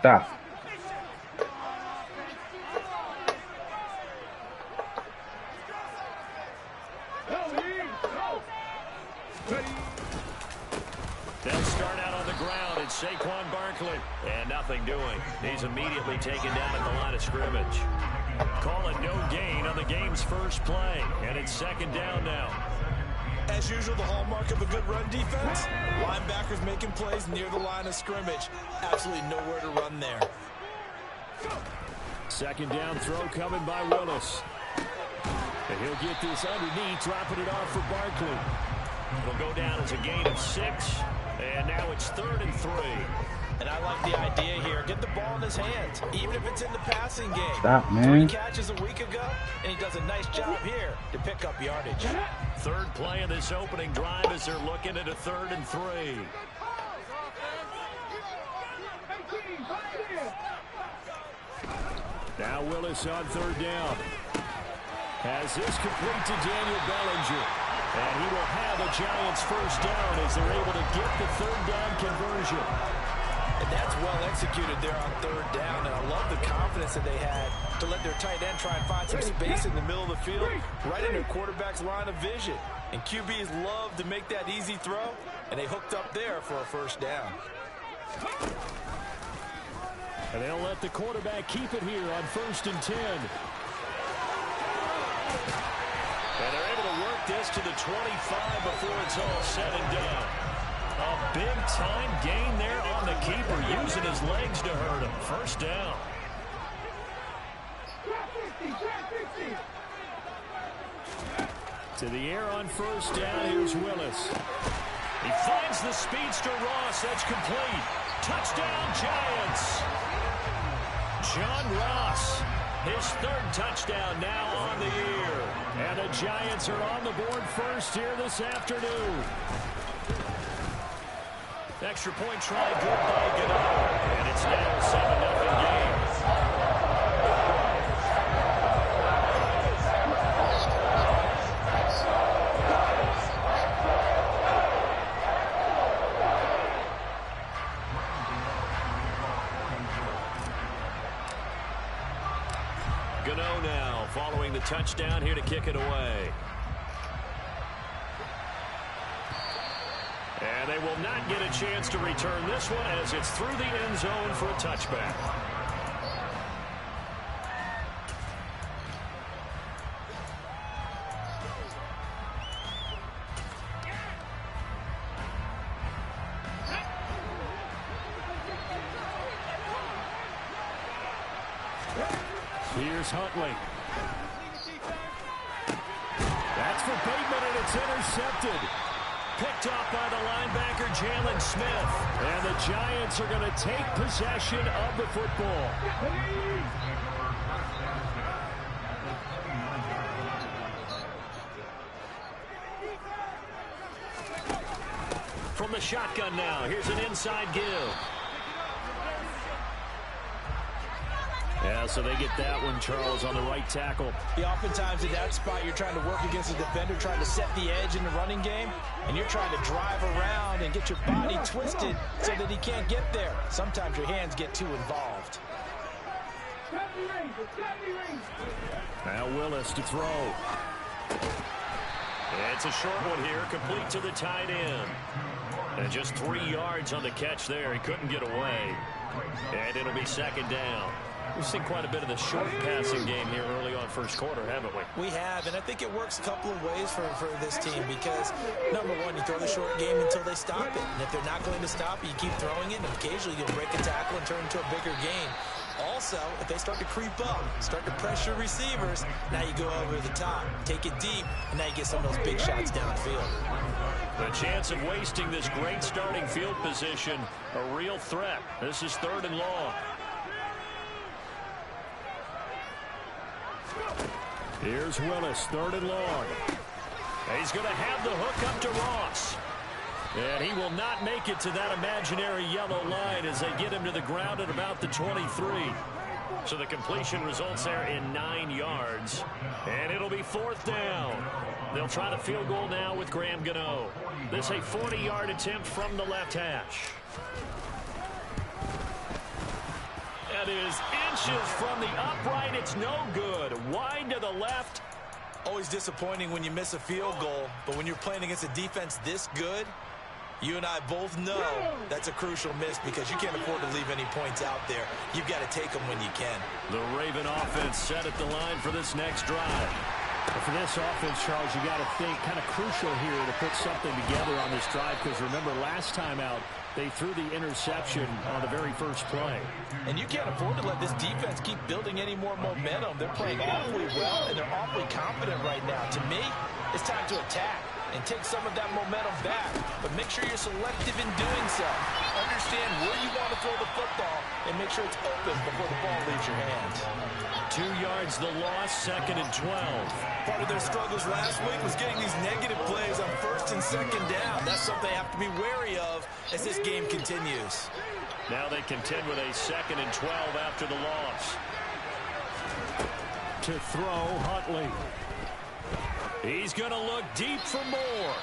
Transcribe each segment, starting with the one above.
está. They'll start out on the ground. It's Saquon Barkley. And nothing doing. He's immediately taken down at the line of scrimmage. Call it no gain on the game's first play. And it's second down now. As usual, the hallmark of a good run defense. Linebackers making plays near the line of scrimmage. Absolutely nowhere to run there. Second down throw coming by Willis. And he'll get this underneath, dropping it off for Barkley. It'll go down as a gain of 6. And now it's 3rd and 3. And I like the idea here. Get the ball in his hands, even if it's in the passing game. Stop, man. 3 catches a week ago, and he does a nice job here to pick up yardage. Third play of this opening drive as they're looking at a 3rd and 3. Now Willis on 3rd down. Has this complete to Daniel Bellinger. And he will have a Giants first down as they're able to get the 3rd down conversion. And that's well executed there on 3rd down. And I love the confidence that they had to let their tight end try and find some space in the middle of the field, right in their quarterback's line of vision. And QBs love to make that easy throw, and they hooked up there for a first down. And they'll let the quarterback keep it here on 1st and 10. And they're able to work this to the 25 before it's all said and done. A big-time gain there on the keeper, using his legs to hurt him. First down. To the air on 1st down, here's Willis. He finds the speedster Ross. That's complete. Touchdown, Giants. John Ross, his 3rd touchdown now on the year. And the Giants are on the board first here this afternoon. Extra point try good by Gano. And it's now 7-0 game. Gano now following the touchdown here to kick it away. And they will not get a chance to return this one as it's through the end zone for a touchback. Here's Huntley. That's for Bateman, and it's intercepted. Picked off by the linebacker, Jalen Smith. And the Giants are going to take possession of the football. From the shotgun now, here's an inside give. Yeah, so they get that one, Charles, on the right tackle. Yeah, oftentimes in that spot, you're trying to work against a defender, trying to set the edge in the running game, and you're trying to drive around and get your body twisted so that he can't get there. Sometimes your hands get too involved. Now Willis to throw. It's a short one here, complete to the tight end. And just 3 yards on the catch there. He couldn't get away. And it'll be second down. We've seen quite a bit of the short passing game here early on first quarter, haven't we? We have, and I think it works a couple of ways for this team because, number one, you throw the short game until they stop it. And if they're not going to stop it, you keep throwing it, and occasionally you'll break a tackle and turn into a bigger game. Also, if they start to creep up, start to pressure receivers, now you go over the top, take it deep, and now you get some of those big shots downfield. The chance of wasting this great starting field position, a real threat. This is 3rd and long. Here's Willis, 3rd and long. He's going to have the hook up to Ross. And he will not make it to that imaginary yellow line as they get him to the ground at about the 23. So the completion results there in 9 yards. And it'll be 4th down. They'll try the field goal now with Graham Gano. This a 40-yard attempt from the left hash. That is inches from the upright. It's no good. Wide to the left. Always disappointing when you miss a field goal, but when you're playing against a defense this good, you and I both know that's a crucial miss because you can't afford to leave any points out there. You've got to take them when you can. The Raven offense set at the line for this next drive. For this offense, Charles, you got to think kind of crucial here to put something together on this drive because remember last time out they threw the interception on the very first play. And you can't afford to let this defense keep building any more momentum. They're playing awfully well and they're awfully confident right now. To me, it's time to attack and take some of that momentum back, but make sure you're selective in doing so. Understand where you want to throw the football and make sure it's open before the ball leaves your hands. 2 yards the loss, 2nd and 12. Part of their struggles last week was getting these negative plays on 1st and 2nd down. That's something they have to be wary of as this game continues. Now they contend with a 2nd and 12 after the loss. To throw, Huntley. He's going to look deep for more.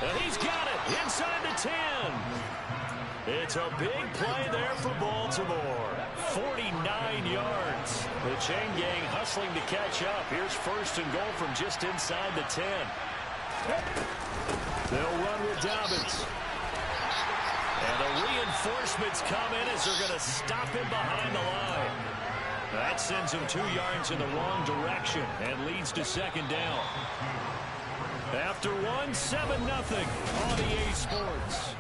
And he's got it inside the 10. It's a big play there for Baltimore. 49 yards. The chain gang hustling to catch up. Here's 1st and goal from just inside the 10. They'll run with Dobbins. And the reinforcements come in as they're going to stop him behind the line. That sends him 2 yards in the wrong direction and leads to 2nd down. After 1, 7-0 on EA Sports.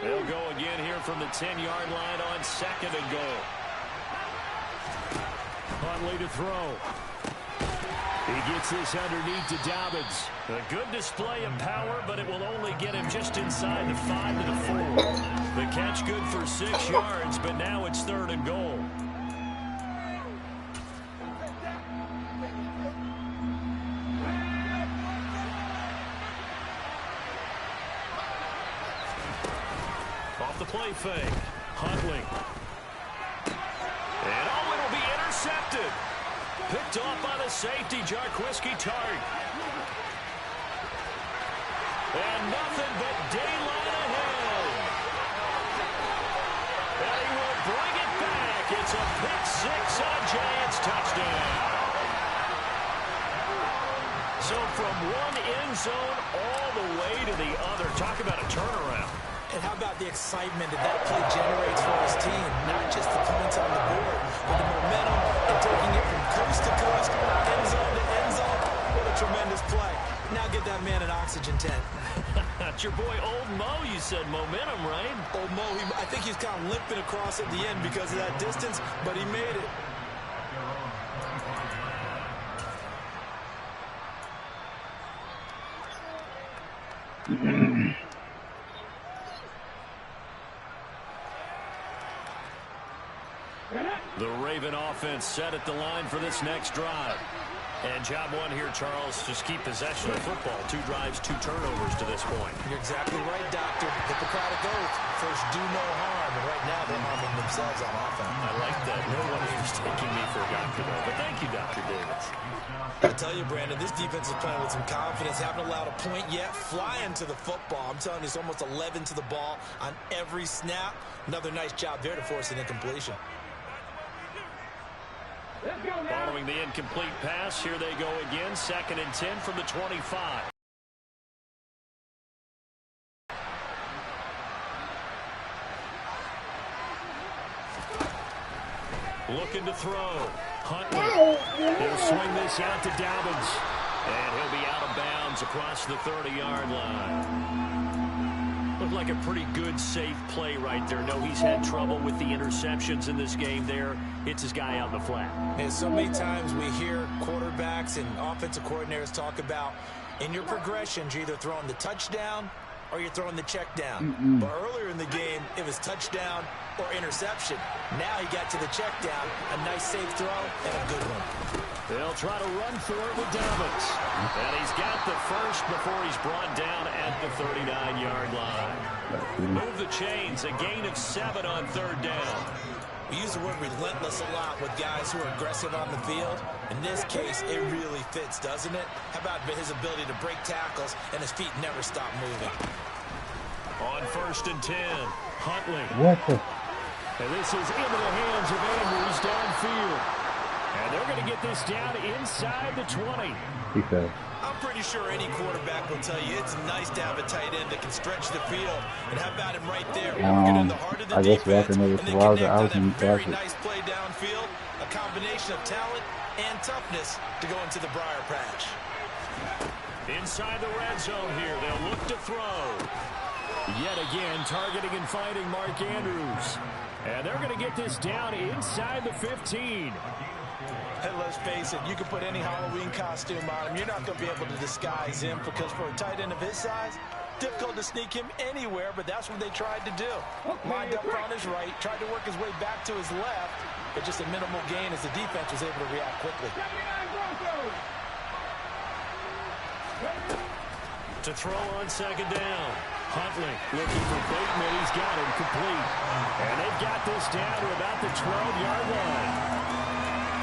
They'll go again here from the 10-yard line on 2nd and goal. Huntley to throw. He gets this underneath to Dobbins. A good display of power, but it will only get him just inside the 5 to the 4. The catch good for 6 yards, but now it's 3rd and goal. Off the play fake. Huntley. And oh, it'll be intercepted. Picked off by the safety, Jarquiski-Tartt. And nothing but daylight ahead. And he will bring it back. It's a pick 6 and a Giants touchdown. So from one end zone all the way to the other. Talk about a turnaround. And how about the excitement that play generates for his team? Not just the points on the board, but the momentum and taking it from coast to coast, end zone to end zone. What a tremendous play. Now get that man an oxygen tent. That's your boy Old Mo, you said. Momentum, right? Old Mo, I think he's kind of limping across at the end because of that distance, but he made it. The Raven offense set at the line for this next drive. And job one here, Charles, just keep possession of the football. 2 drives, 2 turnovers to this point. You're exactly right, Doctor. Hippocratic oath. First, do no harm. And right now, they're harming themselves on offense. I like that. No one is mistaking me for a doctor, though. But thank you, Dr. Davis. I tell you, Brandon, this defense is playing with some confidence. Haven't allowed a point yet. Flying to the football. I'm telling you, it's almost 11 to the ball on every snap. Another nice job there to force an incompletion. Following the incomplete pass, here they go again. 2nd and 10 from the 25. Looking to throw. Huntley. He'll swing this out to Dobbins. And he'll be out of bounds across the 30-yard line. Looked like a pretty good, safe play right there. No, he's had trouble with the interceptions in this game there. Hits his guy out in the flat. And so many times we hear quarterbacks and offensive coordinators talk about in your progressions, you're either throwing the touchdown or you're throwing the check down. But earlier in the game, it was touchdown or interception. Now he got to the check down, a nice safe throw, and a good one. They'll try to run for it with Dobbins. And he's got the first before he's brought down at the 39-yard line. Move the chains, a gain of 7 on 3rd down. We use the word relentless a lot with guys who are aggressive on the field. In this case, it really fits, doesn't it? How about his ability to break tackles and his feet never stop moving? On 1st and 10, Huntley. What the? And this is into the hands of Andrews downfield. And they're going to get this down inside the 20. He fell. I'm pretty sure any quarterback will tell you it's nice to have a tight end that can stretch the field. And how about him right there, working in the heart of the defense, and then connect on a very nice play downfield, a combination of talent and toughness to go into the briar patch. Inside the red zone here, they'll look to throw. Yet again, targeting and finding Mark Andrews. And they're going to get this down inside the 15. And let's face it, you can put any Halloween costume on him. You're not going to be able to disguise him because for a tight end of his size, difficult to sneak him anywhere, but that's what they tried to do. Lined up on his right, tried to work his way back to his left, but just a minimal gain as the defense was able to react quickly. To throw on 2nd down. Huntley looking for Bateman. He's got him complete. And they've got this down to about the 12-yard line.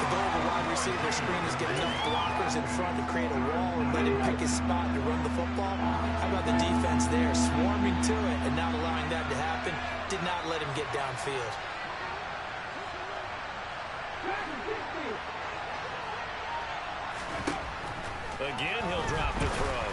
The goal of a wide receiver screen is get enough blockers in front to create a wall and let him pick his spot to run the football. How about the defense there, swarming to it and not allowing that to happen? Did not let him get downfield. Again, he'll drop the throw.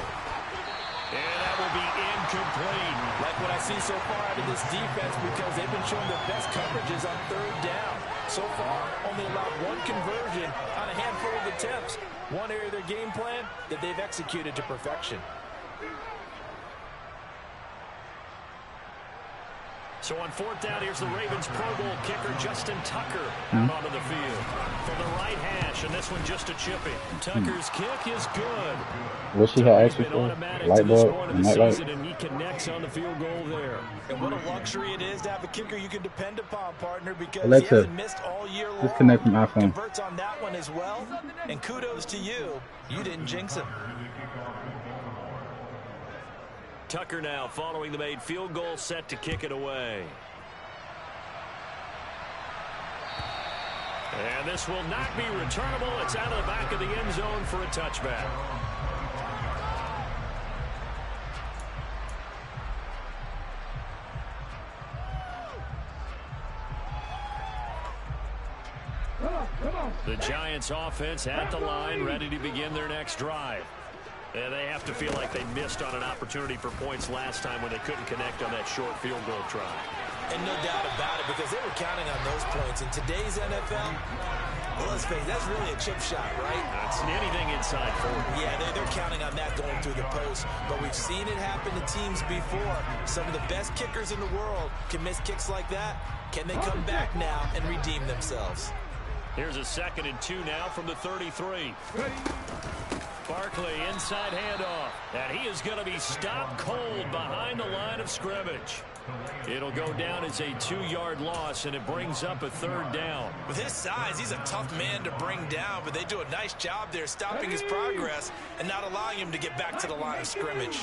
And that will be incomplete. Like what I've seen so far out of this defense because they've been showing their best coverages on 3rd down. So far, only allowed 1 conversion on a handful of attempts. One area of their game plan that they've executed to perfection. So on 4th down, here's the Ravens Pro Bowl kicker, Justin Tucker, out onto the field. From the right hash, and this one just a chipping. Tucker's kick is good. What she had actually for? Light bulb and night light. And he connects on the field goal there. And what a luxury it is to have a kicker you can depend upon, partner, because Alexa, he hasn't missed all year long. Disconnect from iPhone. Converts on that one as well. And kudos to you. You didn't jinx him. Tucker now following the made field goal, set to kick it away. And this will not be returnable. It's out of the back of the end zone for a touchback. The Giants offense at the line, ready to begin their next drive. And they have to feel like they missed on an opportunity for points last time when they couldn't connect on that short field goal try. And no doubt about it, because they were counting on those points. In today's NFL, well, let's face it, that's really a chip shot, right? That's anything inside 40. Yeah, they're counting on that going through the post. But we've seen it happen to teams before. Some of the best kickers in the world can miss kicks like that. Can they come back now and redeem themselves? Here's a 2nd and 2 now from the 33. Barkley inside handoff, and he is going to be stopped cold behind the line of scrimmage. It'll go down as a 2-yard loss, and it brings up a 3rd down. With his size, he's a tough man to bring down, but they do a nice job there stopping his progress and not allowing him to get back to the line of scrimmage.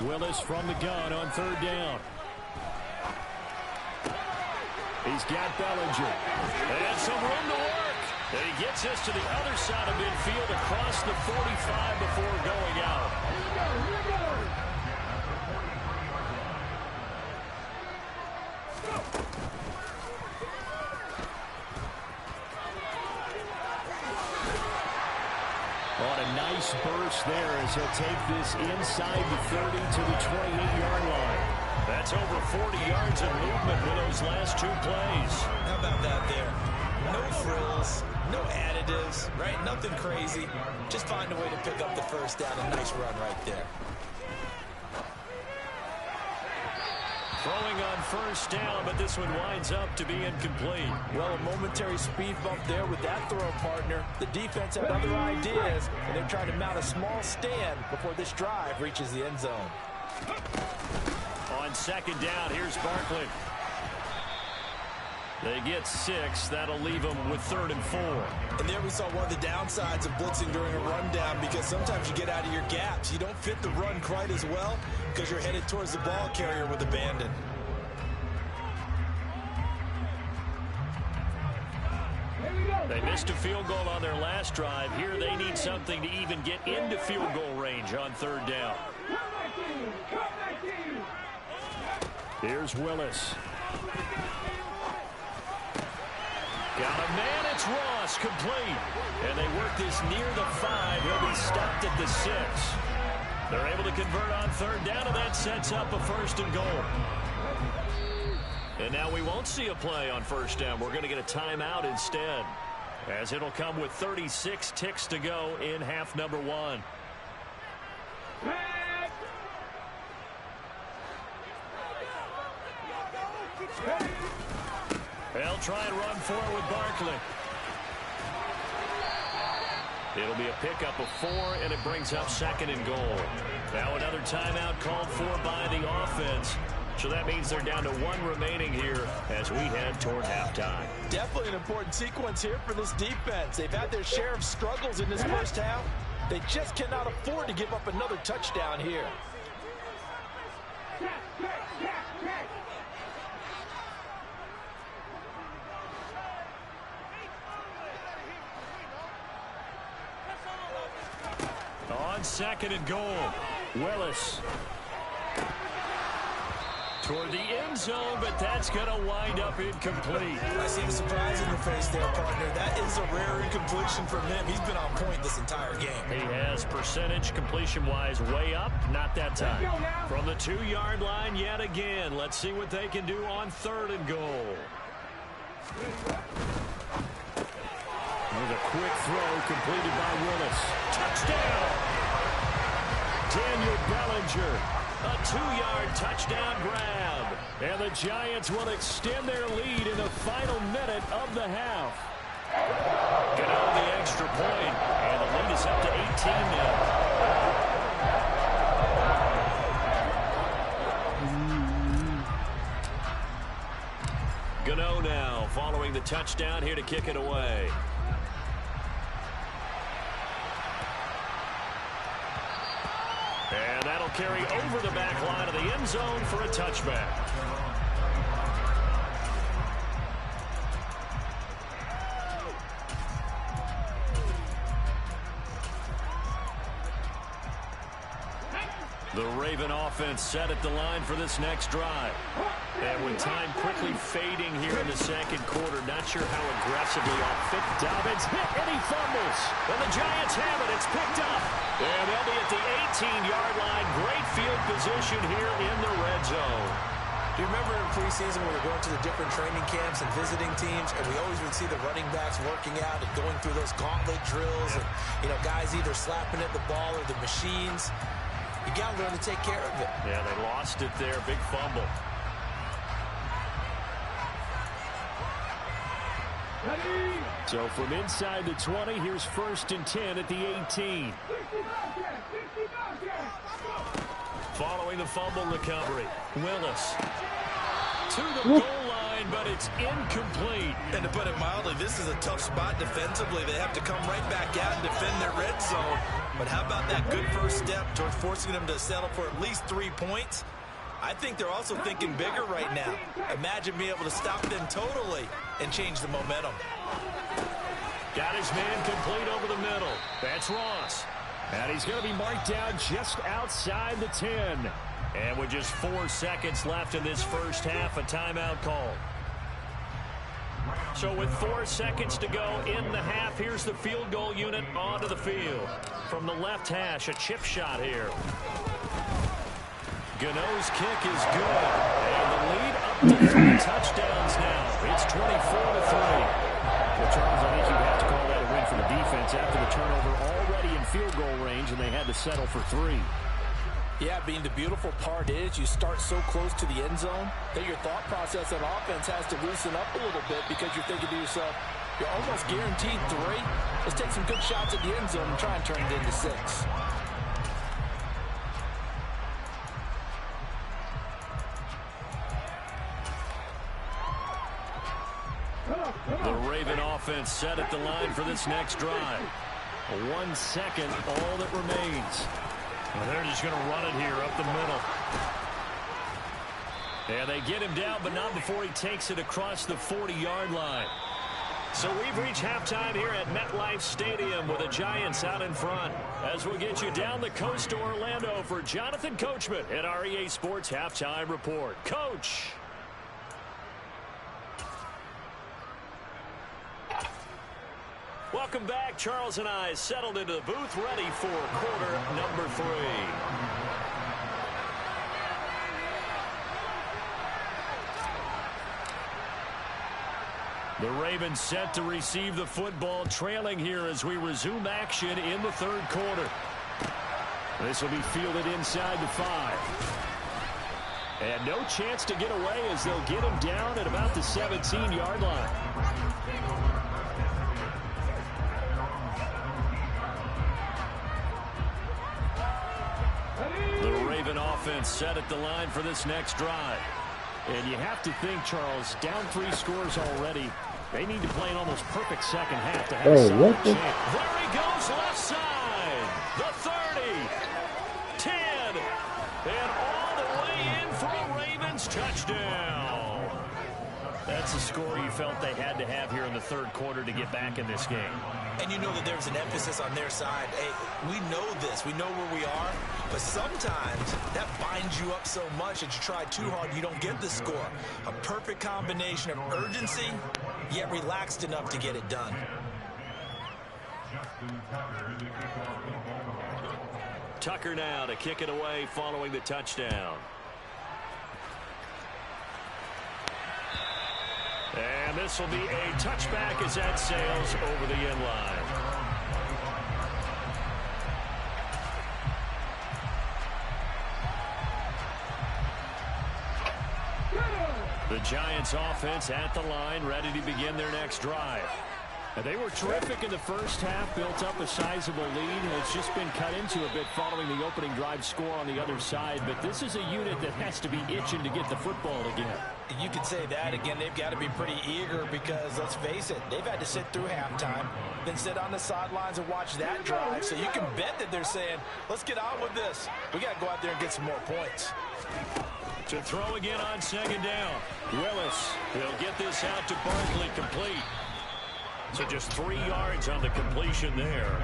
Willis from the gun on 3rd down. He's got Bellinger. And some room to work. And he gets this to the other side of midfield across the 45 before going out. On a nice burst there as he'll take this inside the 30 to the 28-yard line. That's over 40 yards of movement with those last 2 plays. How about that there? No frills, no additives, right? Nothing crazy. Just find a way to pick up the 1st down. A nice run right there. Throwing on 1st down, but this one winds up to be incomplete. Well, a momentary speed bump there with that throw, partner. The defense had other ideas, and they're trying to mount a small stand before this drive reaches the end zone. On 2nd down, here's Barkley. They get 6. That'll leave them with 3rd and 4. And there we saw one of the downsides of blitzing during a rundown, because sometimes you get out of your gaps. You don't fit the run quite as well because you're headed towards the ball carrier with abandon. They missed a field goal on their last drive. Here they need something to even get into field goal range on 3rd down. Here's Willis. Got a man, it's Ross, complete. And they work this near the 5. He'll be stopped at the 6. They're able to convert on 3rd down, and that sets up a 1st and goal. And now we won't see a play on 1st down. We're going to get a timeout instead, as it'll come with 36 ticks to go in half number 1. They'll try and run for it with Barkley. It'll be a pickup of 4, and it brings up 2nd and goal. Now another timeout called for by the offense. So that means they're down to 1 remaining here as we head toward halftime. Definitely an important sequence here for this defense. They've had their share of struggles in this first half. They just cannot afford to give up another touchdown here. On 2nd and goal, Willis toward the end zone, but that's going to wind up incomplete. I see the surprise in your face there, partner. That is a rare incompletion from him. He's been on point this entire game. He has percentage completion-wise way up, not that time. From the 2-yard line yet again. Let's see what they can do on 3rd and goal. With a quick throw completed by Willis. Touchdown! Daniel Bellinger. A 2-yard touchdown grab. And the Giants will extend their lead in the final minute of the half. Get out the extra point, and the lead is up to 18 now. Gano now following the touchdown here to kick it away. And that'll carry over the back line of the end zone for a touchback. The Raven offense set at the line for this next drive. And with time quickly fading here in the 2nd quarter, not sure how aggressively I'll fit. Dobbins hit, and he fumbles. And the Giants have it. It's picked up. And they'll be at the 18-yard line. Great field position here in the red zone. Do you remember in preseason when we were going to the different training camps and visiting teams, and we always would see the running backs working out and going through those gauntlet drills, and, you know, guys either slapping at the ball or the machines. You got to learn to take care of it. Yeah, they lost it there. Big fumble. So from inside the 20, here's 1st and 10 at the 18. Following the fumble recovery, Willis to the goal line, but it's incomplete. And to put it mildly, this is a tough spot defensively. They have to come right back out and defend their red zone. But how about that good first step towards forcing them to settle for at least 3 points? I think they're also thinking bigger right now. Imagine being able to stop them totally and change the momentum. Got his man complete over the middle. That's Ross. And he's going to be marked down just outside the 10. And with just 4 seconds left in this first half, a timeout call. So with 4 seconds to go in the half, here's the field goal unit onto the field. From the left hash, a chip shot here. Gano's kick is good. And the lead up to 3 touchdowns now. It's 24-3. Well, Charles, I think you have to call that a win for the defense after the turnover already in field goal range, and they had to settle for 3. Yeah, Bean, the beautiful part is you start so close to the end zone that your thought process on offense has to loosen up a little bit because you're thinking to yourself, you're almost guaranteed 3. Let's take some good shots at the end zone and try and turn it into 6. offense set at the line for this next drive. 1 second, all that remains. Well, they're just going to run it here up the middle. And they get him down, but not before he takes it across the 40-yard line. So we've reached halftime here at MetLife Stadium with the Giants out in front. As we'll get you down the coast to Orlando for Jonathan Coachman at our EA Sports Halftime Report. Coach. Welcome back. Charles and I settled into the booth ready for quarter number 3. The Ravens set to receive the football, trailing here as we resume action in the third quarter. This will be fielded inside the 5. And no chance to get away as they'll get him down at about the 17-yard line. The Raven offense set at the line for this next drive. And you have to think, Charles, down 3 scores already. They need to play an almost perfect second half to have a solid chance. There he goes, left side. The 30, 10, and all the way in for a Ravens touchdown. That's a score you felt they had to have here in the third quarter to get back in this game. And you know that there's an emphasis on their side. Hey, we know this. We know where we are. But sometimes that binds you up so much that you try too hard, you don't get the score. A perfect combination of urgency, yet relaxed enough to get it done. Tucker now to kick it away following the touchdown. And this will be a touchback as that sails over the end line. The Giants offense at the line, ready to begin their next drive. And they were terrific in the first half, built up a sizable lead. It's just been cut into a bit following the opening drive score on the other side. But this is a unit that has to be itching to get the football again. You could say that. Again, they've got to be pretty eager because, let's face it, they've had to sit through halftime, then sit on the sidelines and watch that drive. So you can bet that they're saying, let's get on with this. We got to go out there and get some more points. To throw again on second down. Willis, he'll get this out to Barkley, complete. So just 3 yards on the completion there.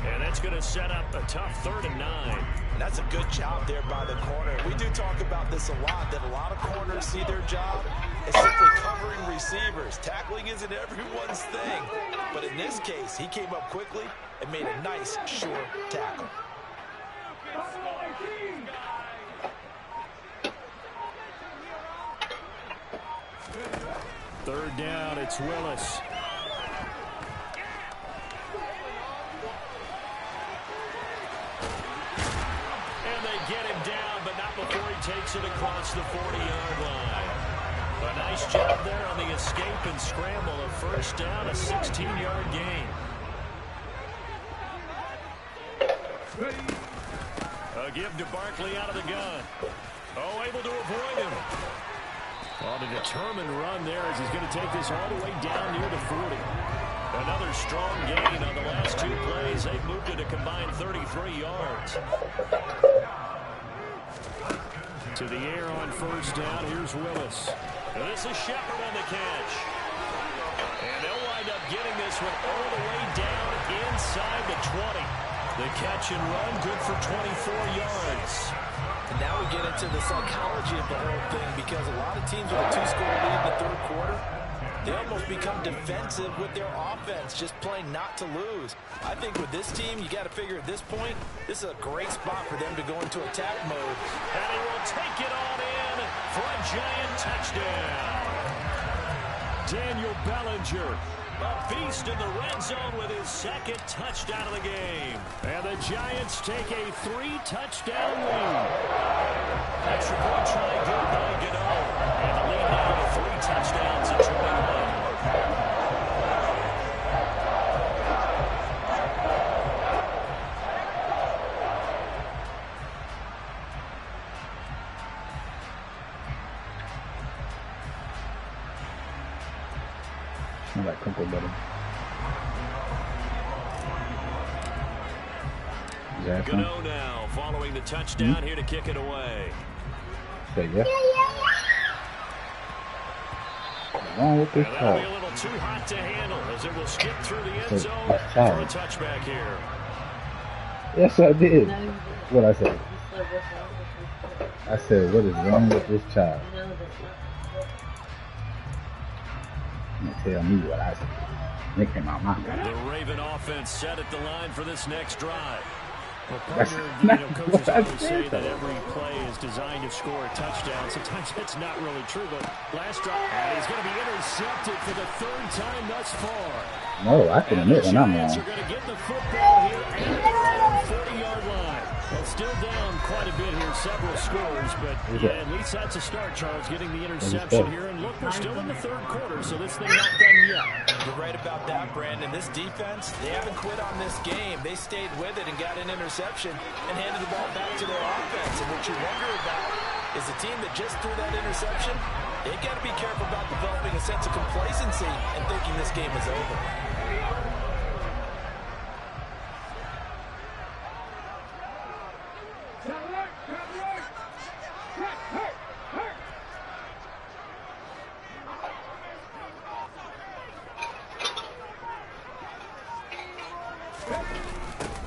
And that's going to set up a tough 3rd and 9. And that's a good job there by the corner. We do talk about this a lot, that a lot of corners see their job as simply covering receivers. Tackling isn't everyone's thing. But in this case, he came up quickly and made a nice, sure tackle. Third down, it's Willis. Get him down, but not before he takes it across the 40-yard line. A nice job there on the escape and scramble. A first down, a 16-yard gain. A give to Barkley out of the gun. Oh, able to avoid him. On a determined run there as he's going to take this all the way down near the 40. Another strong gain on the last 2 plays. They moved it a combined 33 yards. To the air on first down. Here's Willis. And this is Shepard on the catch. And they'll wind up getting this one all the way down inside the 20. The catch and run, good for 24 yards. And now we get into the psychology of the whole thing, because a lot of teams with a 2-score lead in the third quarter, they almost become defensive with their offense, just playing not to lose. I think with this team, you got to figure at this point, this is a great spot for them to go into attack mode. And he will take it on in for a Giant touchdown. Daniel Bellinger, a beast in the red zone with his 2nd touchdown of the game. And the Giants take a 3-touchdown lead. Extra point try good by Gano. And the lead now to 3 touchdowns at 21. I like Cocoa Butter. Gano now following the touchdown here to kick it away. Okay, yeah. What's wrong with this That'll be a little too hot to handle as it will skip through the end zone for a touchback here. Yes, I did. What I said? I said, what is wrong with this child? You tell me what I said. It came out my mouth. The Raven offense set at the line for this next drive. Well, partner, coaches always say that every play is designed to score a touchdown. Sometimes that's not really true, but last drive, and he's going to be intercepted for the third time thus far. No, I can admit when I'm wrong. The Giants are going to get the football here at their own 40-yard line. Well, still down quite a bit here, several scores, but yeah, at least that's a start, Charles, getting the interception here. And look, we're still in the third quarter, so this thing not done yet. You're right about that, Brandon. This defense, they haven't quit on this game. They stayed with it and got an interception and handed the ball back to their offense. And what you wonder about is the team that just threw that interception, they got to be careful about developing a sense of complacency and thinking this game is over.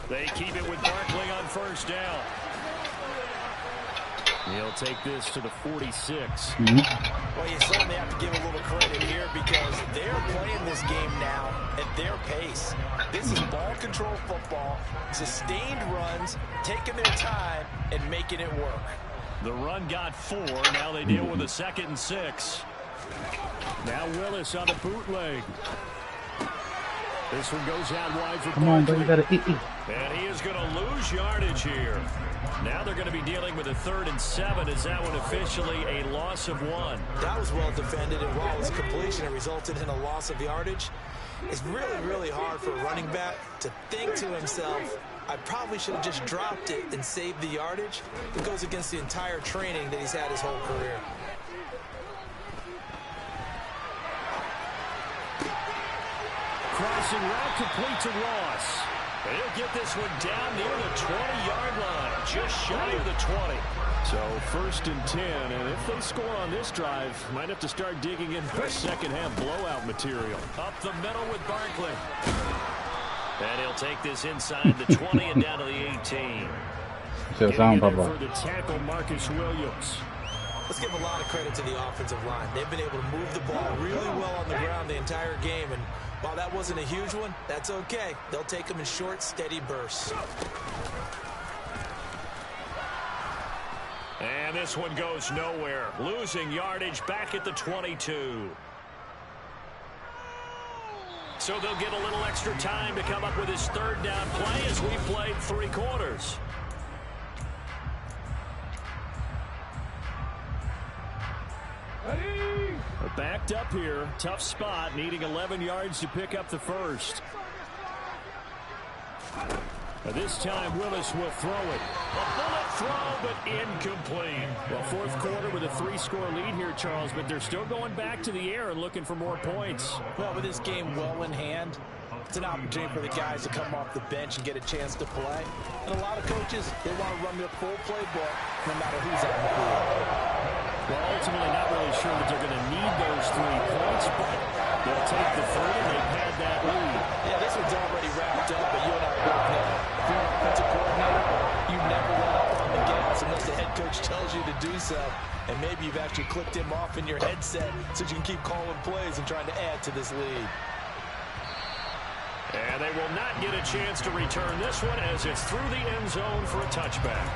They keep it with Barkley on first down. He'll take this to the 46. Well, you certainly have to give a little credit here because they're playing this game now at their pace. This is ball control football, sustained runs, taking their time, and making it work. The run got 4. Now they deal with a 2nd and 6. Now Willis on the bootleg. This one goes out wide for Come on, bro, you gotta eat. And he is going to lose yardage here. Now they're going to be dealing with a 3rd and 7. Is that one officially a loss of 1? That was well defended, and while it was a completion, it resulted in a loss of yardage. It's really, really hard for a running back to think to himself, I probably should have just dropped it and saved the yardage. It goes against the entire training that he's had his whole career. Crossing route complete to Ross. He'll get this one down near the 20-yard line, just shy of the 20. So 1st and 10, and if they score on this drive, might have to start digging in for second half blowout material. Up the middle with Barkley. And he'll take this inside the 20 and down to the 18. So sound, for Papa. the tackle, Marcus Williams. Let's give a lot of credit to the offensive line. They've been able to move the ball really well on the ground the entire game, and while that wasn't a huge one, that's okay. They'll take them in short, steady bursts. And this one goes nowhere. Losing yardage back at the 22. So they'll get a little extra time to come up with his 3rd down play as we played 3 quarters. We're backed up here. Tough spot, needing 11 yards to pick up the first. This time, Willis will throw it. A bullet throw, but incomplete. Well, 4th quarter with a 3-score lead here, Charles, but they're still going back to the air and looking for more points. Well, with this game well in hand, it's an opportunity for the guys to come off the bench and get a chance to play. And a lot of coaches, they want to run their full playbook no matter who's out in the field. Well, ultimately not really sure that they're going to need those 3 points, but they'll take the 3 and they've had that lead. Yeah, this one's already wrapped up, but you and I both know. If you're an offensive coordinator, you never let up on the gas unless the head coach tells you to do so. And maybe you've actually clicked him off in your headset so you can keep calling plays and trying to add to this lead. And they will not get a chance to return this one as it's through the end zone for a touchback.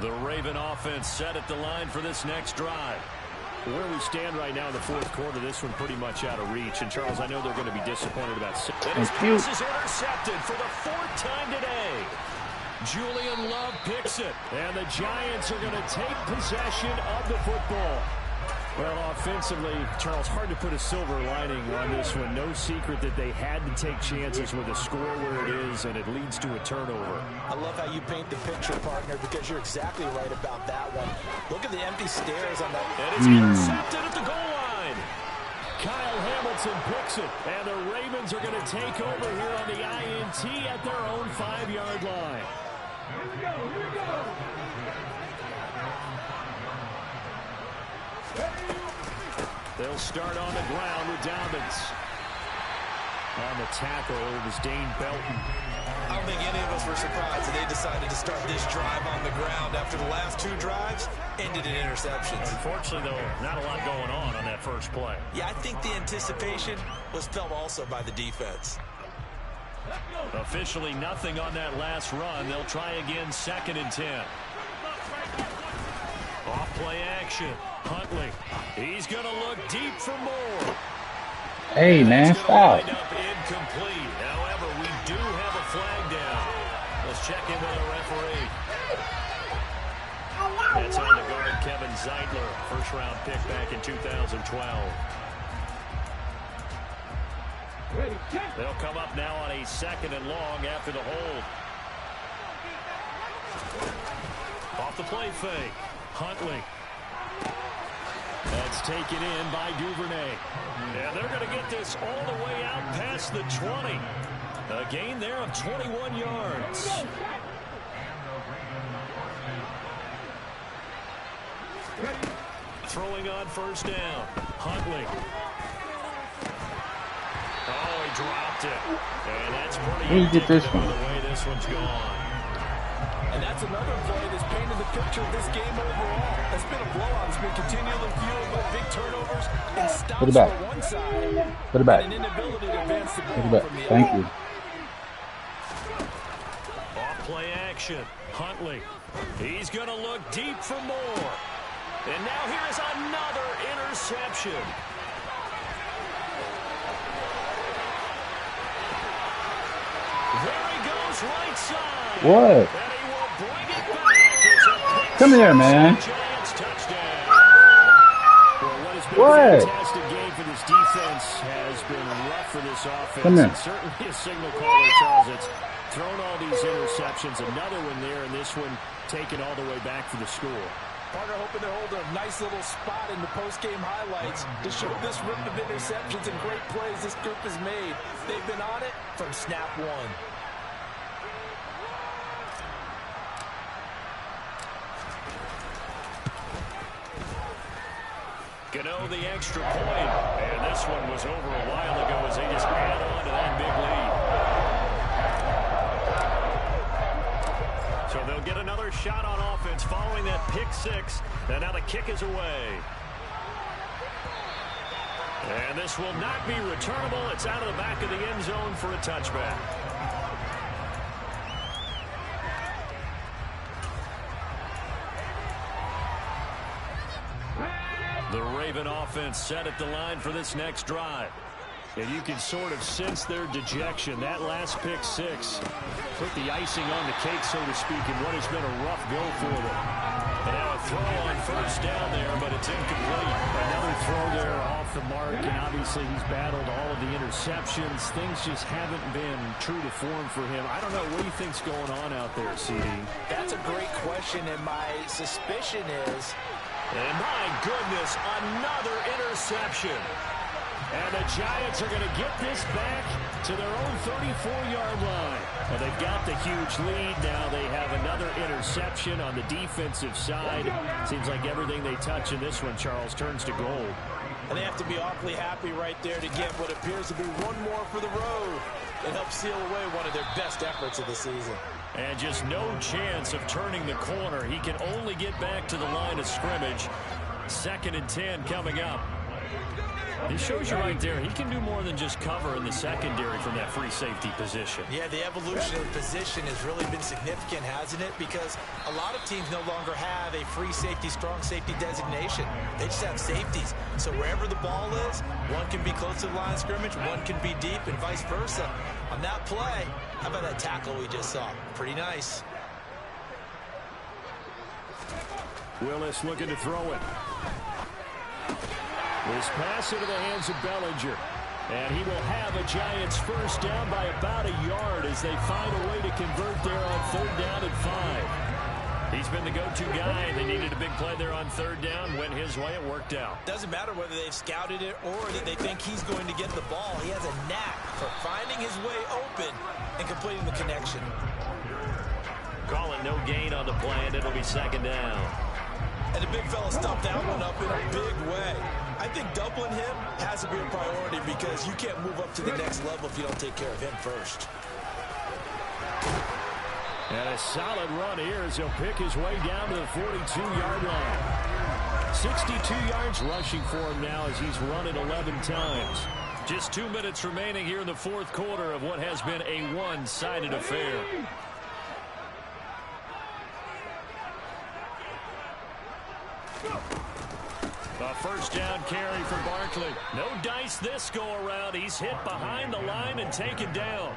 The Raven offense set at the line for this next drive. Where we stand right now in the 4th quarter, this one pretty much out of reach. And, Charles, I know they're going to be disappointed about it. And his pass is intercepted for the 4th time today. Julian Love picks it. And the Giants are going to take possession of the football. Well, offensively, Charles, hard to put a silver lining on this one. No secret that they had to take chances with a score where it is, and it leads to a turnover. I love how you paint the picture, partner, because you're exactly right about that one. Look at the empty stairs on that. And it's intercepted at the goal line. Kyle Hamilton picks it, and the Ravens are going to take over here on the INT at their own 5-yard line. Here we go. They'll start on the ground with Dobbins. On the tackle, it was Dane Belton. I don't think any of us were surprised that they decided to start this drive on the ground after the last 2 drives ended in interceptions. Unfortunately, though, not a lot going on that first play. Yeah, I think the anticipation was felt also by the defense. Officially nothing on that last run. They'll try again, 2nd and 10. Off play action. Huntley. He's going to look deep for more. Hey, man, stop. Incomplete. However, we do have a flag down. Let's check in with the referee. That's on the guard, Kevin Zeitler. First-round pick back in 2012. They'll come up now on a 2nd and long after the hold. Off the play fake. Huntley. That's taken in by Duvernay. And they're going to get this all the way out past the 20. A gain there of 21 yards. Throwing on 1st down. Huntley. Oh, he dropped it. And that's pretty indicative of the way this one's gone. And that's another play that's painted the picture of this game overall. It's been a blowout. It's been continually fueled by big turnovers and stops for one side. Put it back. And an inability to advance the ball Put it back. from the Thank you. Off play action. Huntley. He's going to look deep for more. And now here's another interception. There he goes, right side. What? Come here, man. What? Fantastic game for this defense has been rough for this offense. Come here. Certainly a signal caller, Charles. It's thrown all these interceptions. Another one there, and this one taken all the way back for the score. Partner hoping to hold a nice little spot in the post-game highlights to show this rip of interceptions and great plays this group has made. They've been on it from snap one. Gano the extra point, and this one was over a while ago as they just add on to that big lead. So they'll get another shot on offense following that pick 6, and now the kick is away. And this will not be returnable. It's out of the back of the end zone for a touchback. The Raven offense set at the line for this next drive. And you can sort of sense their dejection. That last pick 6 put the icing on the cake, so to speak, in what has been a rough go for them. And now a throw on 1st down there, but it's incomplete. Another throw there off the mark, and obviously he's battled all of the interceptions. Things just haven't been true to form for him. I don't know. What do you think's going on out there, CD? That's a great question, and my suspicion is... And my goodness, another interception. And the Giants are going to get this back to their own 34-yard line. Well, they've got the huge lead. Now they have another interception on the defensive side. Seems like everything they touch in this one, Charles, turns to gold. And they have to be awfully happy right there to get what appears to be one more for the road. It helps seal away one of their best efforts of the season. And just no chance of turning the corner. He can only get back to the line of scrimmage. 2nd and 10 coming up. It shows you right there, he can do more than just cover in the secondary from that free safety position. Yeah, the evolution of position has really been significant, hasn't it? Because a lot of teams no longer have a free safety, strong safety designation. They just have safeties. So wherever the ball is, one can be close to the line of scrimmage, one can be deep, and vice versa. On that play, how about that tackle we just saw? Pretty nice. Willis looking to throw it. This pass into the hands of Bellinger. And he will have a Giants first down by about a yard as they find a way to convert there on 3rd down and 5. He's been the go-to guy. They needed a big play there on 3rd down. Went his way. It worked out. Doesn't matter whether they've scouted it or that they think he's going to get the ball. He has a knack for finding his way open and completing the connection. Calling no gain on the play, and it'll be 2nd down. And the big fella stuffed that one up in a big way. I think doubling him has to be a priority because you can't move up to the next level if you don't take care of him first. And a solid run here as he'll pick his way down to the 42-yard line. 62 yards rushing for him now as he's run it 11 times. Just 2 minutes remaining here in the 4th quarter of what has been a one-sided affair. A first down carry for Barkley. No dice this go-around. He's hit behind the line and taken down.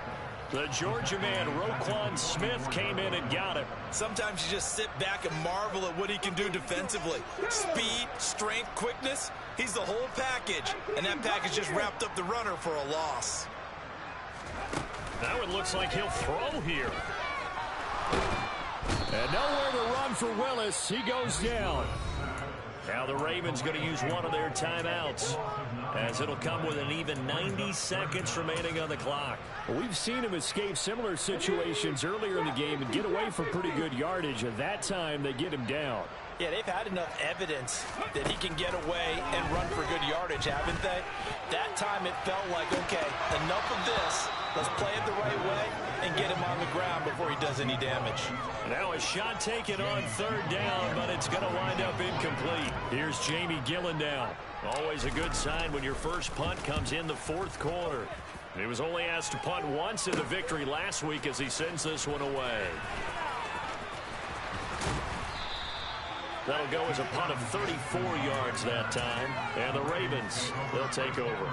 The Georgia man, Roquan Smith, came in and got him. Sometimes you just sit back and marvel at what he can do defensively. Speed, strength, quickness. He's the whole package. And that package just wrapped up the runner for a loss. Now it looks like he'll throw here. And nowhere to run for Willis. He goes down. Now the Ravens going to use one of their timeouts as it'll come with an even 90 seconds remaining on the clock. Well, we've seen him escape similar situations earlier in the game and get away from pretty good yardage. At that time, they get him down. Yeah, they've had enough evidence that he can get away and run for good yardage, haven't they? That time it felt like, okay, enough of this. Let's play it the right way and get him on the ground before he does any damage. Now a shot taken on 3rd down, but it's going to wind up incomplete. Here's Jamie Gillen now. Always a good sign when your first punt comes in the 4th quarter. He was only asked to punt once in the victory last week as he sends this one away. That'll go as a punt of 34 yards that time. And the Ravens, they'll take over.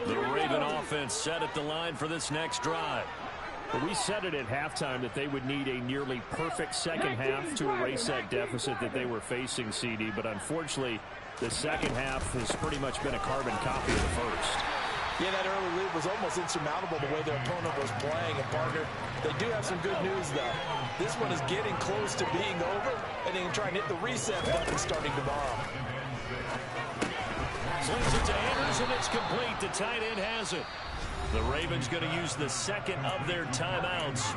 The Raven offense set at the line for this next drive. But we said it at halftime that they would need a nearly perfect second half to erase that deficit that they were facing, CD. But unfortunately, the second half has pretty much been a carbon copy of the first. Yeah, that early lead was almost insurmountable the way their opponent was playing. And, partner, they do have some good news, though. This one is getting close to being over, and they can try and hit the reset button starting tomorrow. Slings it to Anders, and it's complete. The tight end has it. The Ravens going to use the second of their timeouts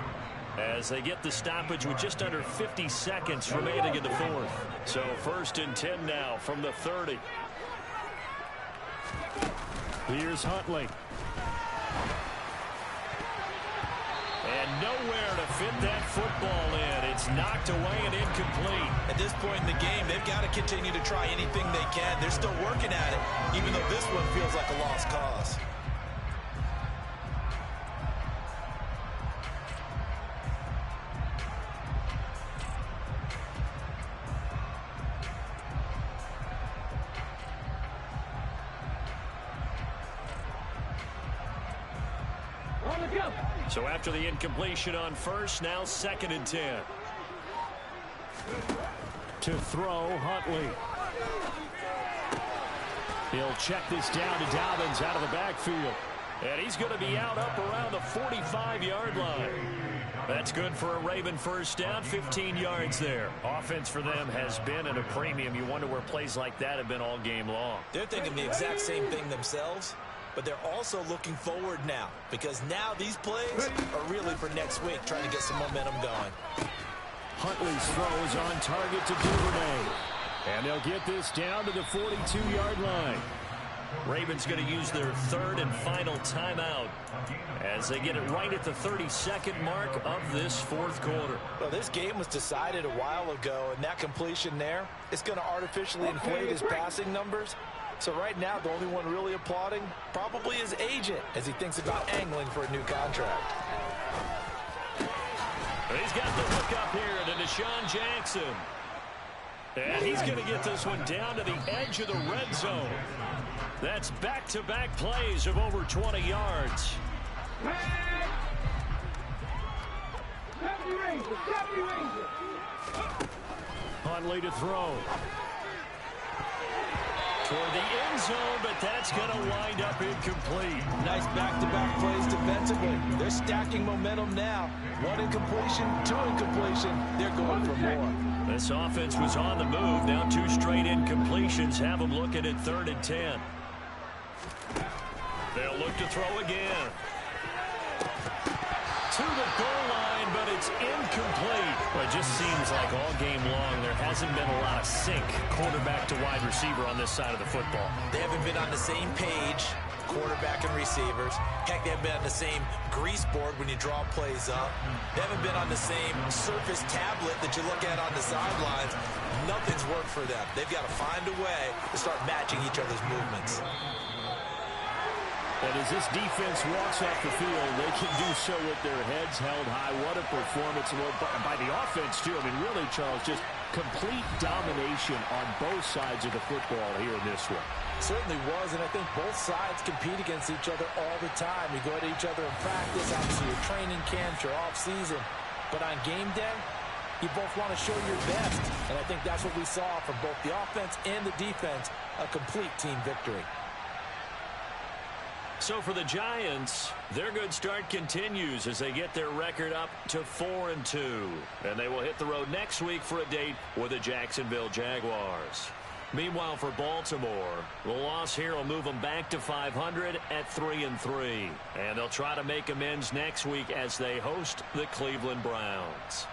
as they get the stoppage with just under 50 seconds remaining in the 4th. So 1st and 10 now from the 30. Here's Huntley. And nowhere to fit that football in. It's knocked away and incomplete. At this point in the game, they've got to continue to try anything they can. They're still working at it, even though this one feels like a lost cause. So after the incompletion on 1st, now 2nd and 10. To throw, Huntley. He'll check this down to Dobbins out of the backfield. And he's going to be out up around the 45-yard line. That's good for a Raven first down, 15 yards there. Offense for them has been at a premium. You wonder where plays like that have been all game long. They're thinking the exact same thing themselves. But they're also looking forward now because now these plays are really for next week, trying to get some momentum going. Huntley's throw is on target to Duvernay. And they'll get this down to the 42-yard line. Ravens going to use their 3rd and final timeout as they get it right at the 32nd mark of this 4th quarter. Well, this game was decided a while ago, and that completion there is going to artificially inflate his passing numbers. So right now, the only one really applauding probably his agent as he thinks about angling for a new contract. He's got the hook up here to Deshaun Jackson. And he's going to get this one down to the edge of the red zone. That's back-to-back plays of over 20 yards. Conley to throw. Toward the end zone, but that's going to wind up incomplete. Nice back-to-back plays defensively. They're stacking momentum now. One incompletion, two incompletion. They're going for more. This offense was on the move. Now 2 straight incompletions have them looking at 3rd and 10. They'll look to throw again. To the goal line, but it's incomplete. Well, it just seems like all game long there hasn't been a lot of sync quarterback to wide receiver on this side of the football. They haven't been on the same page, quarterback and receivers. Heck, they haven't been on the same grease board when you draw plays up. They haven't been on the same surface tablet that you look at on the sidelines. Nothing's worked for them. They've got to find a way to start matching each other's movements. And as this defense walks off the field, they can do so with their heads held high. What a performance by the offense, too. I mean, really, Charles, just complete domination on both sides of the football here in this one. Certainly was, and I think both sides compete against each other all the time. You go to each other in practice, obviously your training camps, your off-season. But on game day, you both want to show your best. And I think that's what we saw from both the offense and the defense, a complete team victory. So for the Giants, their good start continues as they get their record up to 4-2. And they will hit the road next week for a date with the Jacksonville Jaguars. Meanwhile, for Baltimore, the loss here will move them back to 500 at 3-3. And they'll try to make amends next week as they host the Cleveland Browns.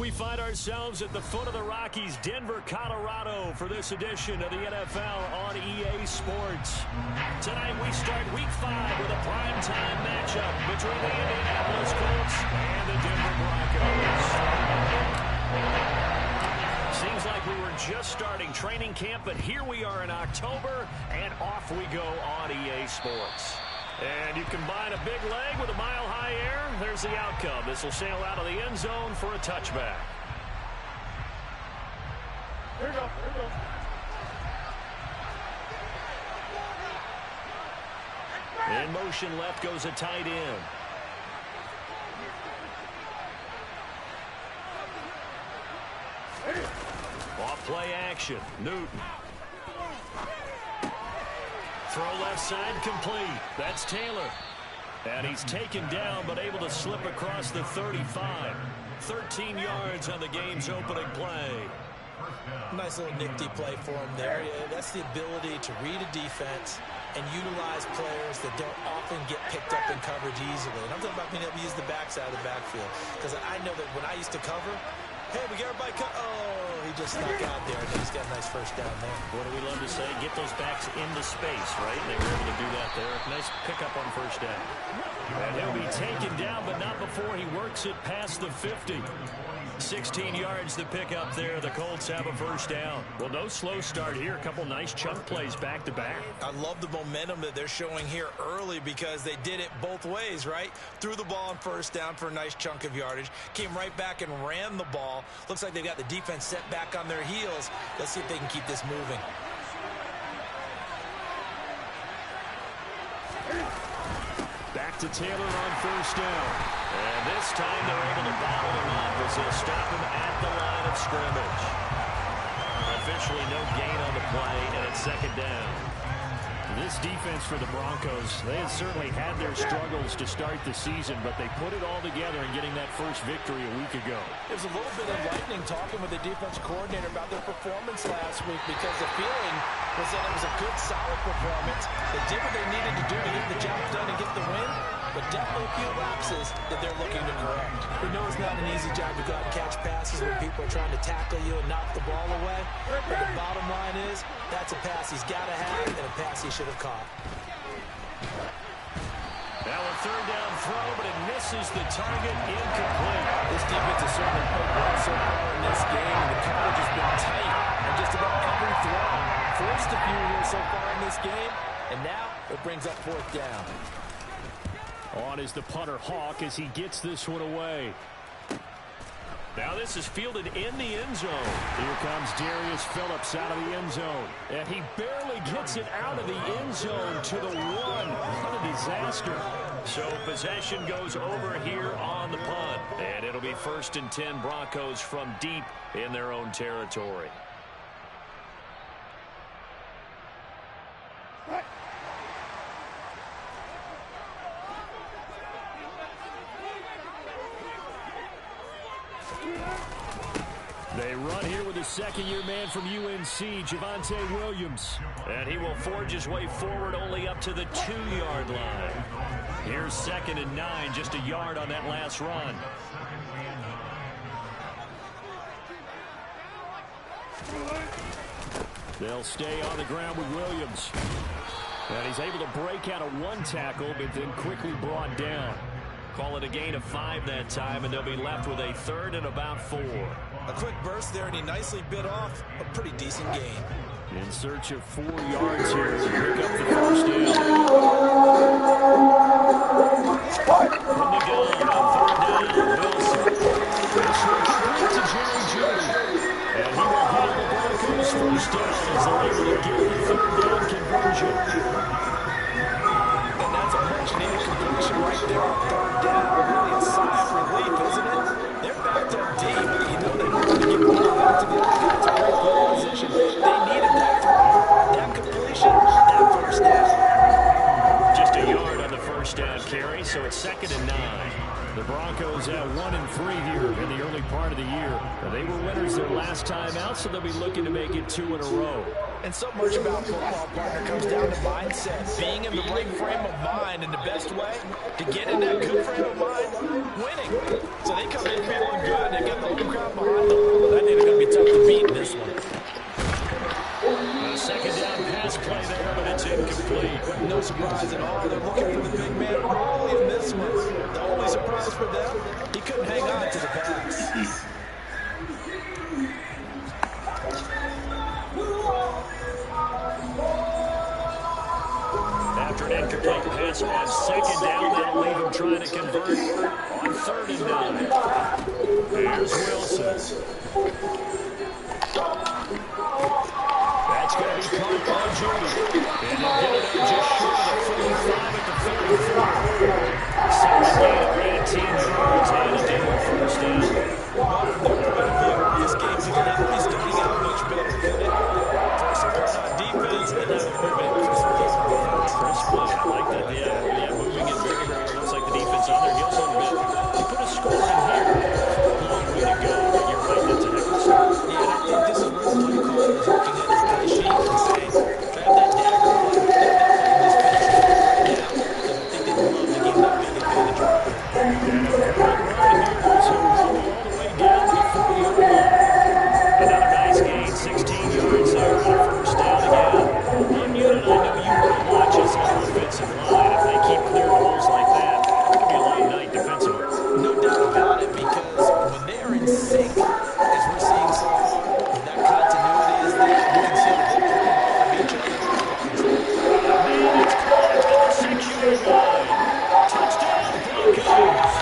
we find ourselves at the foot of the Rockies, Denver, Colorado, for this edition of the NFL on EA Sports. Tonight we start Week 5 with a primetime matchup between the Indianapolis Colts and the Denver Broncos. Seems like we were just starting training camp, but here we are in October, and off we go on EA Sports. And you combine a big leg with a mile-high air, there's the outcome. This will sail out of the end zone for a touchback. Here we go. In motion left goes a tight end. Off play action, Newton. Throw left side complete. That's Taylor. And he's taken down but able to slip across the 35. 13 yards on the game's opening play. Nice little nifty play for him there. Yeah, that's the ability to read a defense and utilize players that don't often get picked up in coverage easily. And I'm talking about being able to use the backside of the backfield. Because I know that when I used to cover, hey, we got everybody oh, he just snuck out there, and he's got a nice first down there. What do we love to say? Get those backs into space, right? They were able to do that there. Nice pickup on first down. And he'll be taken down, but not before he works it past the 50. 16 yards to pick up there. The Colts have a first down. Well, no slow start here. A couple nice chunk plays back-to-back. I love the momentum that they're showing here early because they did it both ways, right? Threw the ball on first down for a nice chunk of yardage. Came right back and ran the ball. Looks like they got the defense set back on their heels. Let's see if they can keep this moving. Back to Taylor on first down. And this time they're able to bottle him up as they'll stop him at the line of scrimmage. Officially no gain on the play, and it's second down. This defense for the Broncos, they had certainly had their struggles to start the season, but they put it all together in getting that first victory a week ago. It was a little bit enlightening talking with the defense coordinator about their performance last week because the feeling was that it was a good, solid performance. They did what they needed to do to get the job done and get the win, but definitely a few lapses that they're looking to correct. We know it's not an easy job to go out and catch passes when people are trying to tackle you and knock the ball away, but the bottom line is that's a pass he's got to have and a pass he should have caught. Now a third down throw, but it misses the target, incomplete. This defense has certainly played well so far in this game, and the coverage has been tight on just about every throw. Forced a few here so far in this game, and now it brings up fourth down. On is the punter Hawk as he gets this one away. Now this is fielded in the end zone. Here comes Darius Phillips out of the end zone. And he barely gets it out of the end zone to the one. What a disaster. So possession goes over here on the punt. And it'll be 1st and 10 Broncos from deep in their own territory. They run here with a second-year man from UNC, Javonte Williams. And he will forge his way forward only up to the 2-yard line. Here's 2nd and 9, just a yard on that last run. They'll stay on the ground with Williams. And he's able to break out of one tackle, but then quickly brought down. Call it a gain of 5 that time, and they'll be left with a 3rd and about 4. A quick burst there, and he nicely bit off a pretty decent gain. In search of 4 yards here to pick up the first down. From the gun on 3rd down, Wilson. This one complete to Jerry Jeudy. And he will have the Broncos first down as they're able to get the 3rd down conversion. And that's a much-needed completion right there on 3rd down. Really a sigh of relief, isn't it? They're backed up deep. You know they want to get the ball out to the other guy. It's a great field position. They needed that throw, that completion, that first down. Just a yard on the first down carry, so it's 2nd and 9. The Broncos have 1-3 here in the early part of the year. They were winners their last time out, so they'll be looking to make it 2 in a row. And so much about football, partner, comes down to mindset. Being in the right frame of mind, and the best way to get in that good frame of mind, winning. So they come in feeling good. They've got the home crowd behind reliable. That ain't going to be tough to beat in this one. A second down pass play there, but it's incomplete. No surprise at all. They're looking for the big man early in this one. The only surprise for them, he couldn't hang on to the pass. After an incomplete pass on second down, that'll leave him trying to convert on 3rd and 9. Here's Wilson. That's going to be caught by Judy. And they'll get it up just short of the 45 at the 34. Solid gain of 19 yards and a deal first down. Well, from their point of view, this game could not be starting out much better, could it? First a punt on defense, and now they're moving it crisply on offense. Crisply, I like that. Yeah, moving it very, very. Looks like the defense on their heels a little bit. You put a score in here, long way to go, but you're right, that's a heck of a start. Yeah, and I think this is where the play caller is looking at his play sheet and saying, grab that dagger play, grab that play, and just finish it right now. Because I think they'd love to give that big advantage right. And a good run here as he'll roll all the way down to the 40-yard line. Another nice gain, 16 yards there on a first down again. One unit I know you want to watch is the offensive line. If they keep clearing holes like that, it could be a long night defensively. No doubt about it, because when they're in sync, as we're seeing so far, when that continuity is there, you can see that they're playing off of each other. Man, it's caught at the 6-yard line. Touchdown, Broncos.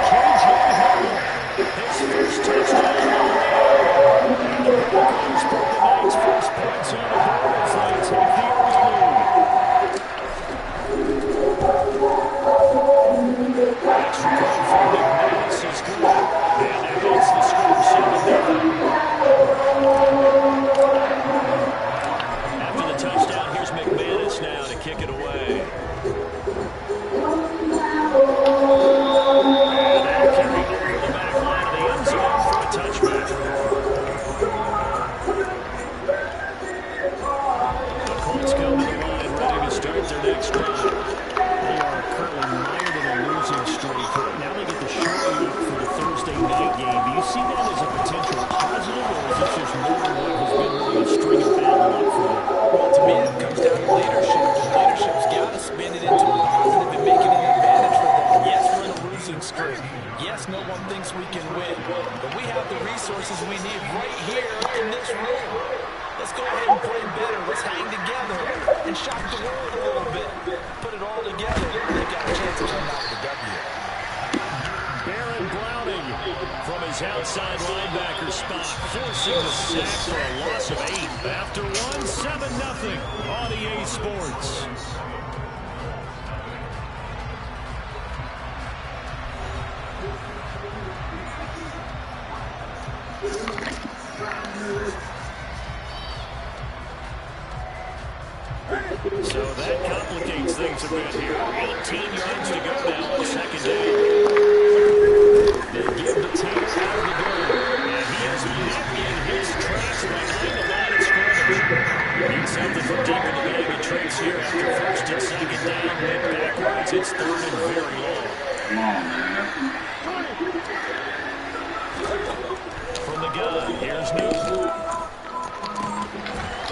K.J. Hamler, his first touchdown of the year. And the Broncos put the night's first points on the board as they take the early lead. Extra point for McManus is good. And that makes the score 7-0. After the touchdown, here's McManus now to kick it away. And they'll carry it over the back line of the end zone for a touchback. The Colts come to the line ready to start their next drive. They are currently mired in a losing streak. Now they get the short week for the Thursday night game. Do you see that as a potential positive, or is this just more what has been really a string of bad luck for them? Well, to me, it comes down to leadership. And leadership's got to spin it into a positive and make it an advantage for them. Yes, we're in a losing streak. Yes, no one thinks we can win. But we have the resources we need right here in this room. Let's go ahead and play better. Let's hang together and shock the world a little bit. Put it all together. They've got a chance of coming out with the W. Baron Browning from his outside linebacker spot, forcing the sack for a loss of 8. After 1, 7-0 on EA Sports. So that complicates things a bit here. 18 yards to go now on 2nd down. They give the Taylor out of the door. And he is met in his tracks behind the line of scrimmage. Need something from deep in the bag of tricks here after 1st and 2nd down. Went backwards. It's 3rd and very long. From the gun, here's Newton.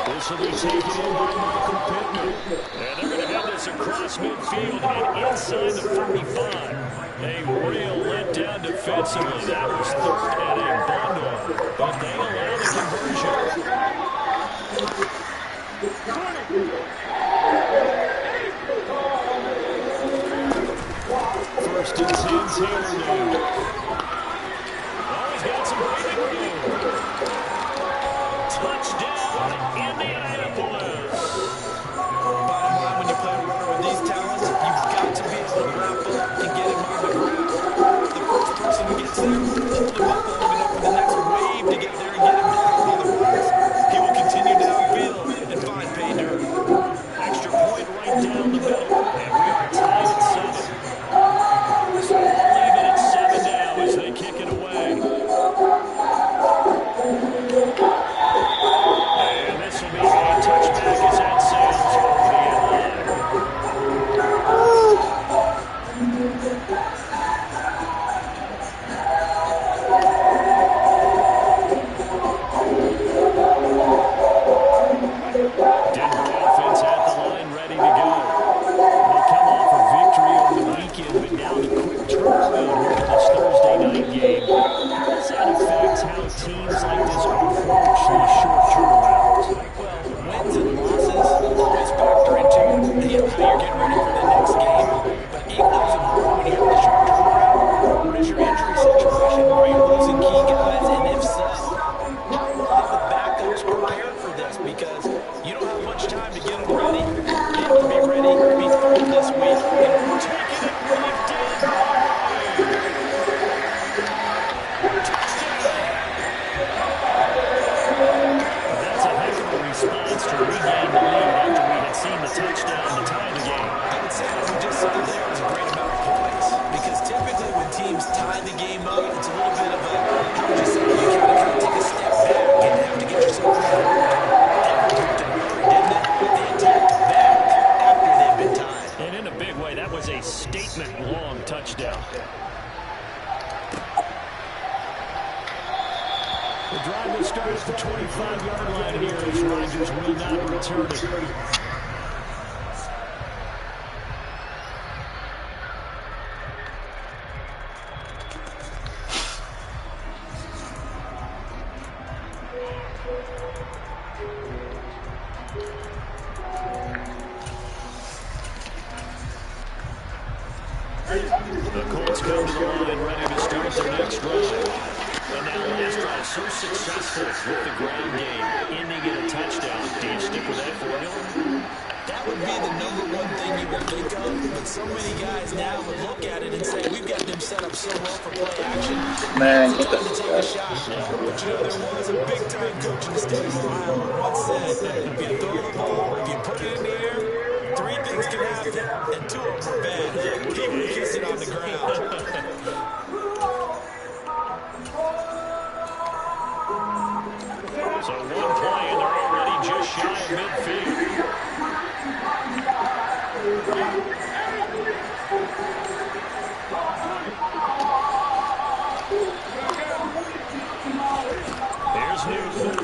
This will be taken in by Michael Pittman. And they're going to have this across midfield and inside the 45. A real letdown defensively. That was 3rd and a bundle. But they allow the conversion. 1st and 10, Taylor now. Oh, he's got some breathing room. Touchdown, Indianapolis. Bottom line, when you play a runner with these talents, you've got to be able to wrap up and get him on the ground. The first person who gets there, hold him up long enough for the next wave to get there and get him down. Otherwise, he will continue downfield and find pay dirt. Extra point right down the middle, and we are tied at 7. So we'll leave it at 7 now as they kick it away. how teams like this approach these short turnarounds? Well, wins and losses always factor into how you're getting ready for the next game. But equally as important when you have the short turnaround, what is your injury situation? Are you losing key guys? And if so, are the backups prepared for this? Because you don't have much time to get them ready. They have to be ready before this week in order to taking it lifted away. That's a heck of a response to regain the lead after we had seen the touchdown to tie the game. I would say what we just saw there was a great amount of points. Because typically when teams tie the game up, it's a little bit of a, how would you say, you kind of take a step back and have to get yourself ready to work. That one worked in a hurry, didn't it? They attacked back after they'd been tied. And in a big way, that was a statement-long touchdown. The drive will start at the 25-yard line here as Rodgers will not return it. The Colts come to the line ready to start their next drive. And that last drive so successful with the ground game, ending in a touchdown. Do you stick with that formula? That would be the number one thing you would think of, but so many guys now would look at it and say, we've got them set up so well for play action. Man, It's time to take a shot. But you know, there was a big-time coach in the state of Ohio who once said, if you throw the ball, if you put it in the air, three things can happen, and two of them are bad. He would kiss it on the ground. So one play, and they're already just shy of midfield. Here's Newton.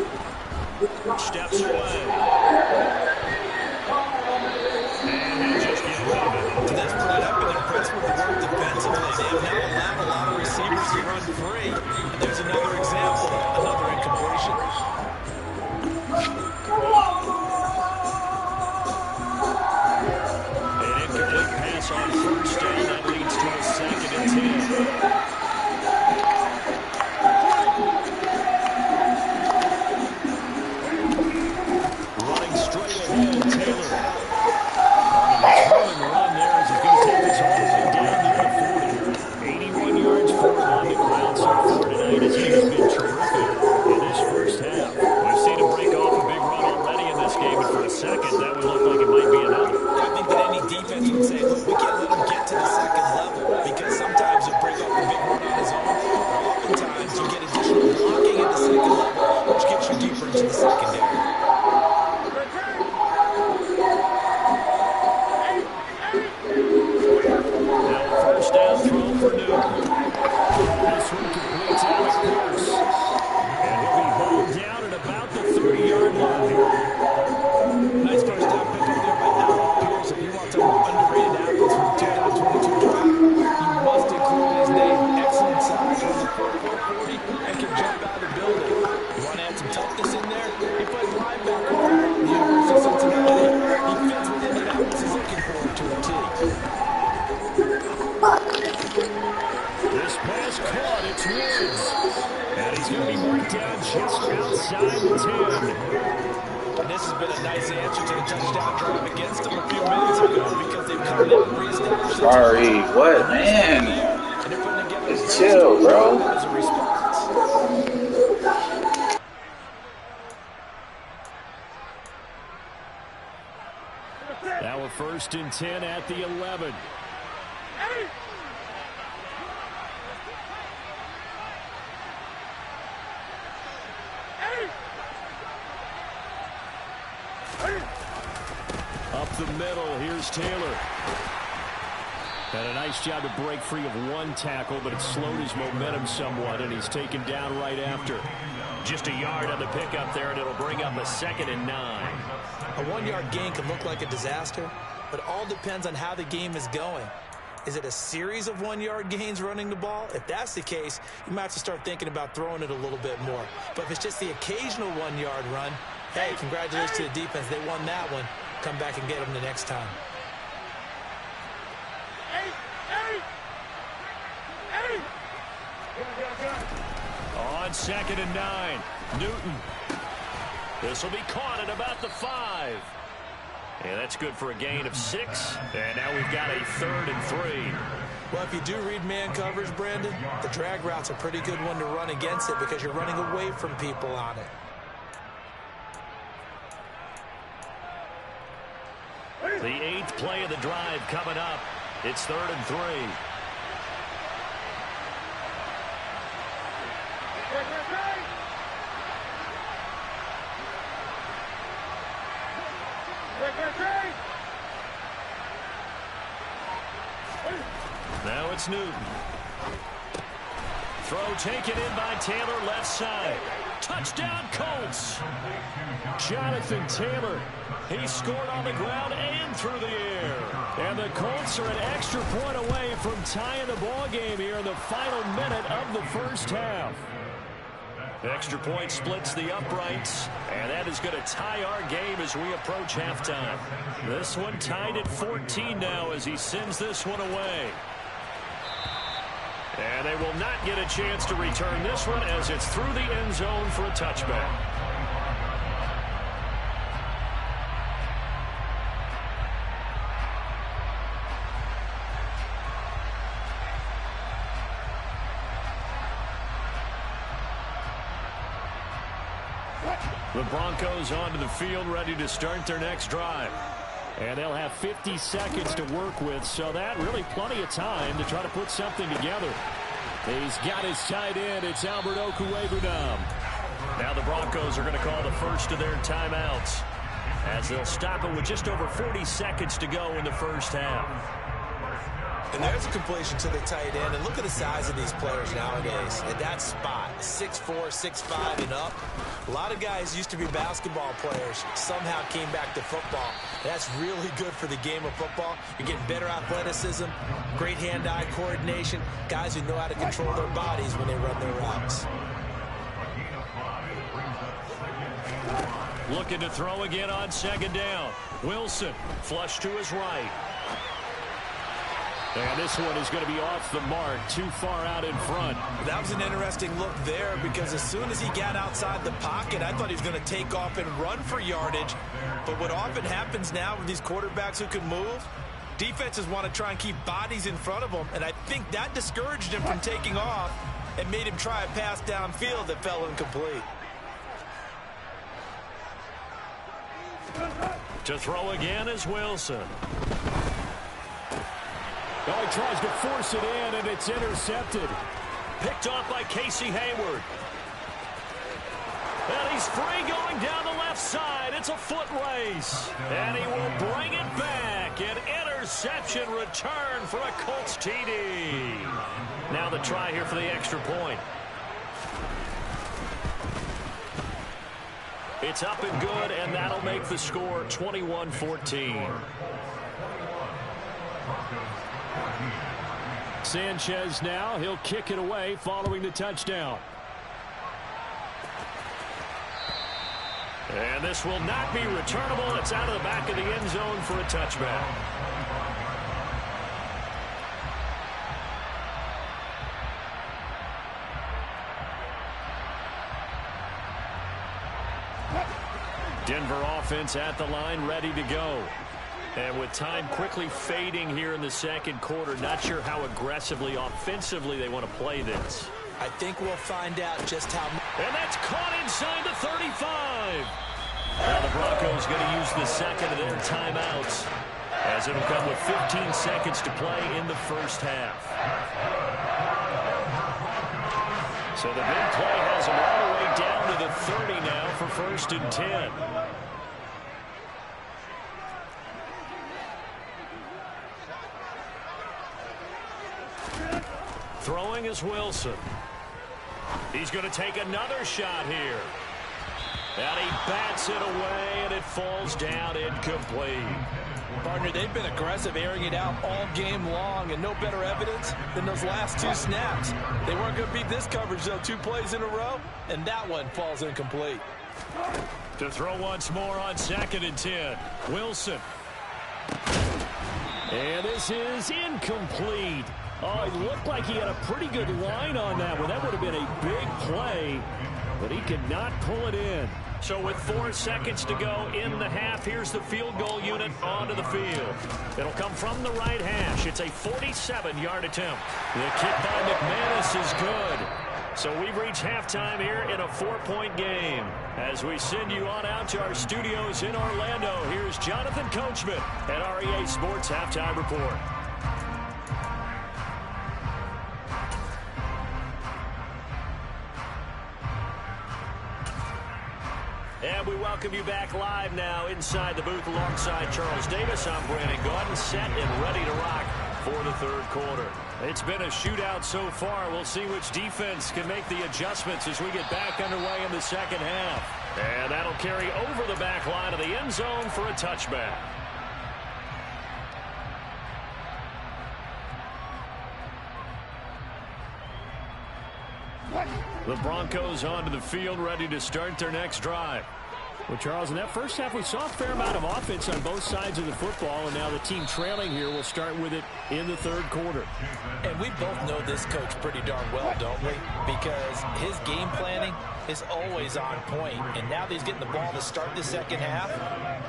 Steps away. And they just get rid of it. To this point, I've been impressed with the work defensively. They have now allowed a lot of receivers to run free. And there's another example, another incompletion. An incomplete pass on first down. That leads to a 2nd and 10. Running straight ahead, Taylor. On a determined run there as he's going to take this all the way down near the 40. 81 yards forward on the ground so far tonight as he has been terrific in this first half. We've seen him break off a big run already in this game, and for a second, that would look like it might be another. I think that any defense would say, look, we can't let him get to the second level because sometimes he'll break off a big run on his own, but oftentimes you get additional blocking at the second level, which gets you deeper into the secondary. Now a first down throw for Newton. This one completes out of course. And he'll be hauled down at about the 30-yard line. Nice first down pick up there by Alec Pierce. If you want some underrated athletes from the 2022 draft, you must include his name. Excellent size, runs a 4.40 and can jump out of the building. You want to add some toughness in there? He played linebacker for the University of Cincinnati. He fits what Indianapolis is looking for to a T. This pass caught. It's Woods. And he's going to be marked down just outside the 10. And this has been a nice answer to the touchdown drive against them a few minutes ago because they've come in and reestablished. Sorry, what, man? And they're putting together Just chill, bro. as a response. Now a 1st and 10 at the 11. Up the middle, here's Taylor. Had a nice job to break free of one tackle, but it slowed his momentum somewhat, and he's taken down right after. Just a yard on the pickup there, and it'll bring up a 2nd and 9. A 1-yard gain can look like a disaster, but it all depends on how the game is going. Is it a series of 1-yard gains running the ball? If that's the case, you might have to start thinking about throwing it a little bit more. But if it's just the occasional 1-yard run, hey, congratulations to the defense. They won that one. Come back and get them the next time. On 2nd and 9, Newton. This will be caught at about the 5. Yeah, that's good for a gain of 6. And now we've got a 3rd and 3. Well, if you do read man coverage, Brandon, the drag route's a pretty good one to run against it because you're running away from people on it. The 8th play of the drive coming up. It's 3rd and 3. Now it's Newton. Throw taken in by Taylor, left side. Touchdown, Colts. Jonathan Taylor. He scored on the ground and through the air. And the Colts are an extra point away from tying the ball game here in the final minute of the first half. Extra point splits the uprights, and that is going to tie our game as we approach halftime. This one tied at 14 now as he sends this one away. And they will not get a chance to return this one as it's through the end zone for a touchback. The Broncos onto the field ready to start their next drive. And they'll have 50 seconds to work with, so that really plenty of time to try to put something together. He's got his tight end. It's Albert Okwuegbunam. Now the Broncos are going to call the first of their timeouts as they'll stop it with just over 40 seconds to go in the first half. And there's a completion to the tight end. And look at the size of these players nowadays. At that spot, 6'4", 6'5", and up. A lot of guys used to be basketball players, somehow came back to football. That's really good for the game of football. You're getting better athleticism, great hand-eye coordination, guys who know how to control their bodies when they run their routes. Looking to throw again on 2nd down. Wilson, flush to his right. And this one is going to be off the mark, too far out in front. That was an interesting look there because as soon as he got outside the pocket, I thought he was going to take off and run for yardage. But what often happens now with these quarterbacks who can move, defenses want to try and keep bodies in front of them, and I think that discouraged him from taking off and made him try a pass downfield that fell incomplete. To throw again is Wilson. Oh, he tries to force it in, and it's intercepted. Picked off by Casey Hayward. And he's free going down the left side. It's a foot race. And he will bring it back. An interception return for a Colts TD. Now the try here for the extra point. It's up and good, and that'll make the score 21-14. Sanchez now, he'll kick it away following the touchdown. And this will not be returnable. It's out of the back of the end zone for a touchback. Denver offense at the line, ready to go. And with time quickly fading here in the second quarter, not sure how aggressively, offensively they want to play this. I think we'll find out just how. And that's caught inside the 35. Now the Broncos going to use the second of their timeouts as it'll come with 15 seconds to play in the first half. So the big play has them all the way down to the 30 now for 1st and 10. Throwing is Wilson. He's going to take another shot here. And he bats it away, and it falls down incomplete. Partner, they've been aggressive, airing it out all game long, and no better evidence than those last 2 snaps. They weren't going to beat this coverage, though, 2 plays in a row, and that one falls incomplete. To throw once more on 2nd and 10. Wilson. And this is incomplete. Oh, it looked like he had a pretty good line on that one. That would have been a big play, but he could not pull it in. So with 4 seconds to go in the half, here's the field goal unit onto the field. It'll come from the right hash. It's a 47-yard attempt. The kick by McManus is good. So we've reached halftime here in a 4-point game. As we send you on out to our studios in Orlando, here's Jonathan Coachman at REA Sports Halftime Report. And we welcome you back live now inside the booth alongside Charles Davis. I'm Brandon Gordon, set and ready to rock for the 3rd quarter. It's been a shootout so far. We'll see which defense can make the adjustments as we get back underway in the 2nd half. And that'll carry over the back line of the end zone for a touchback. The Broncos onto the field, ready to start their next drive. Well, Charles, in that first half, we saw a fair amount of offense on both sides of the football, and now the team trailing here will start with it in the 3rd quarter. And we both know this coach pretty darn well, don't we? Because his game planning is always on point, and now that he's getting the ball to start the 2nd half,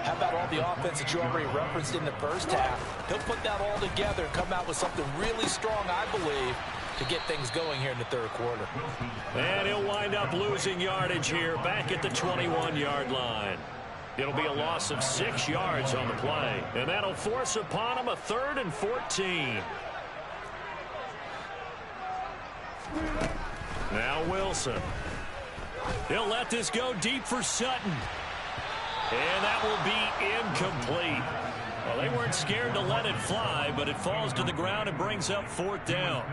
how about all the offense that you already referenced in the first half? He'll put that all together and come out with something really strong, I believe, to get things going here in the 3rd quarter. And he'll wind up losing yardage here back at the 21-yard line. It'll be a loss of 6 yards on the play, and that'll force upon him a 3rd and 14. Now Wilson. He'll let this go deep for Sutton. And that will be incomplete. Well, they weren't scared to let it fly, but it falls to the ground and brings up 4th down.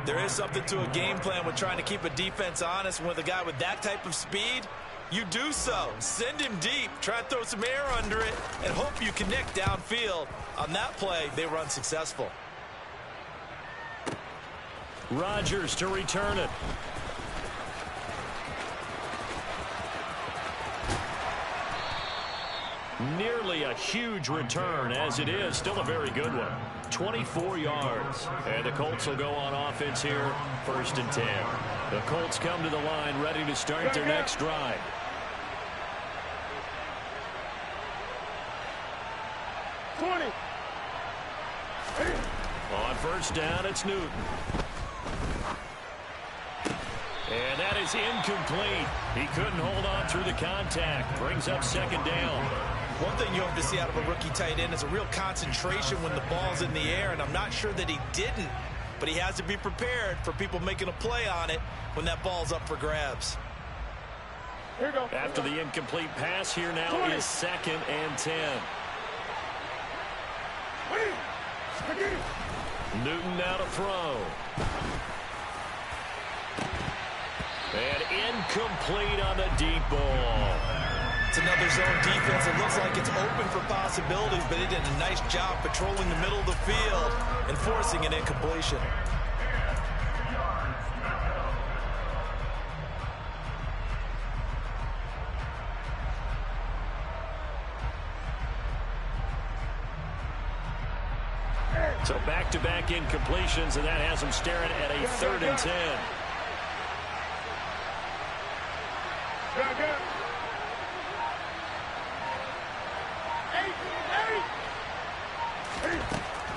There is something to a game plan with trying to keep a defense honest. With a guy with that type of speed, you do so. Send him deep, try and throw some air under it, and hope you connect downfield. On that play, they were unsuccessful. Rodgers to return it. Nearly a huge return, as it is still a very good one. 24 yards. And the Colts will go on offense here, 1st and 10. The Colts come to the line ready to start their next drive. On 1st down, it's Newton. And that is incomplete. He couldn't hold on through the contact. Brings up 2nd down. One thing you hope to see out of a rookie tight end is a real concentration when the ball's in the air, and I'm not sure that he didn't, but he has to be prepared for people making a play on it when that ball's up for grabs. Here we go. After the incomplete pass, here now is 2nd and 10. Newton now to throw. And incomplete on the deep ball. It's another zone defense. It looks like it's open for possibilities, but they did a nice job patrolling the middle of the field and forcing an incompletion. So back-to-back incompletions, and that has them staring at a 3rd and 10.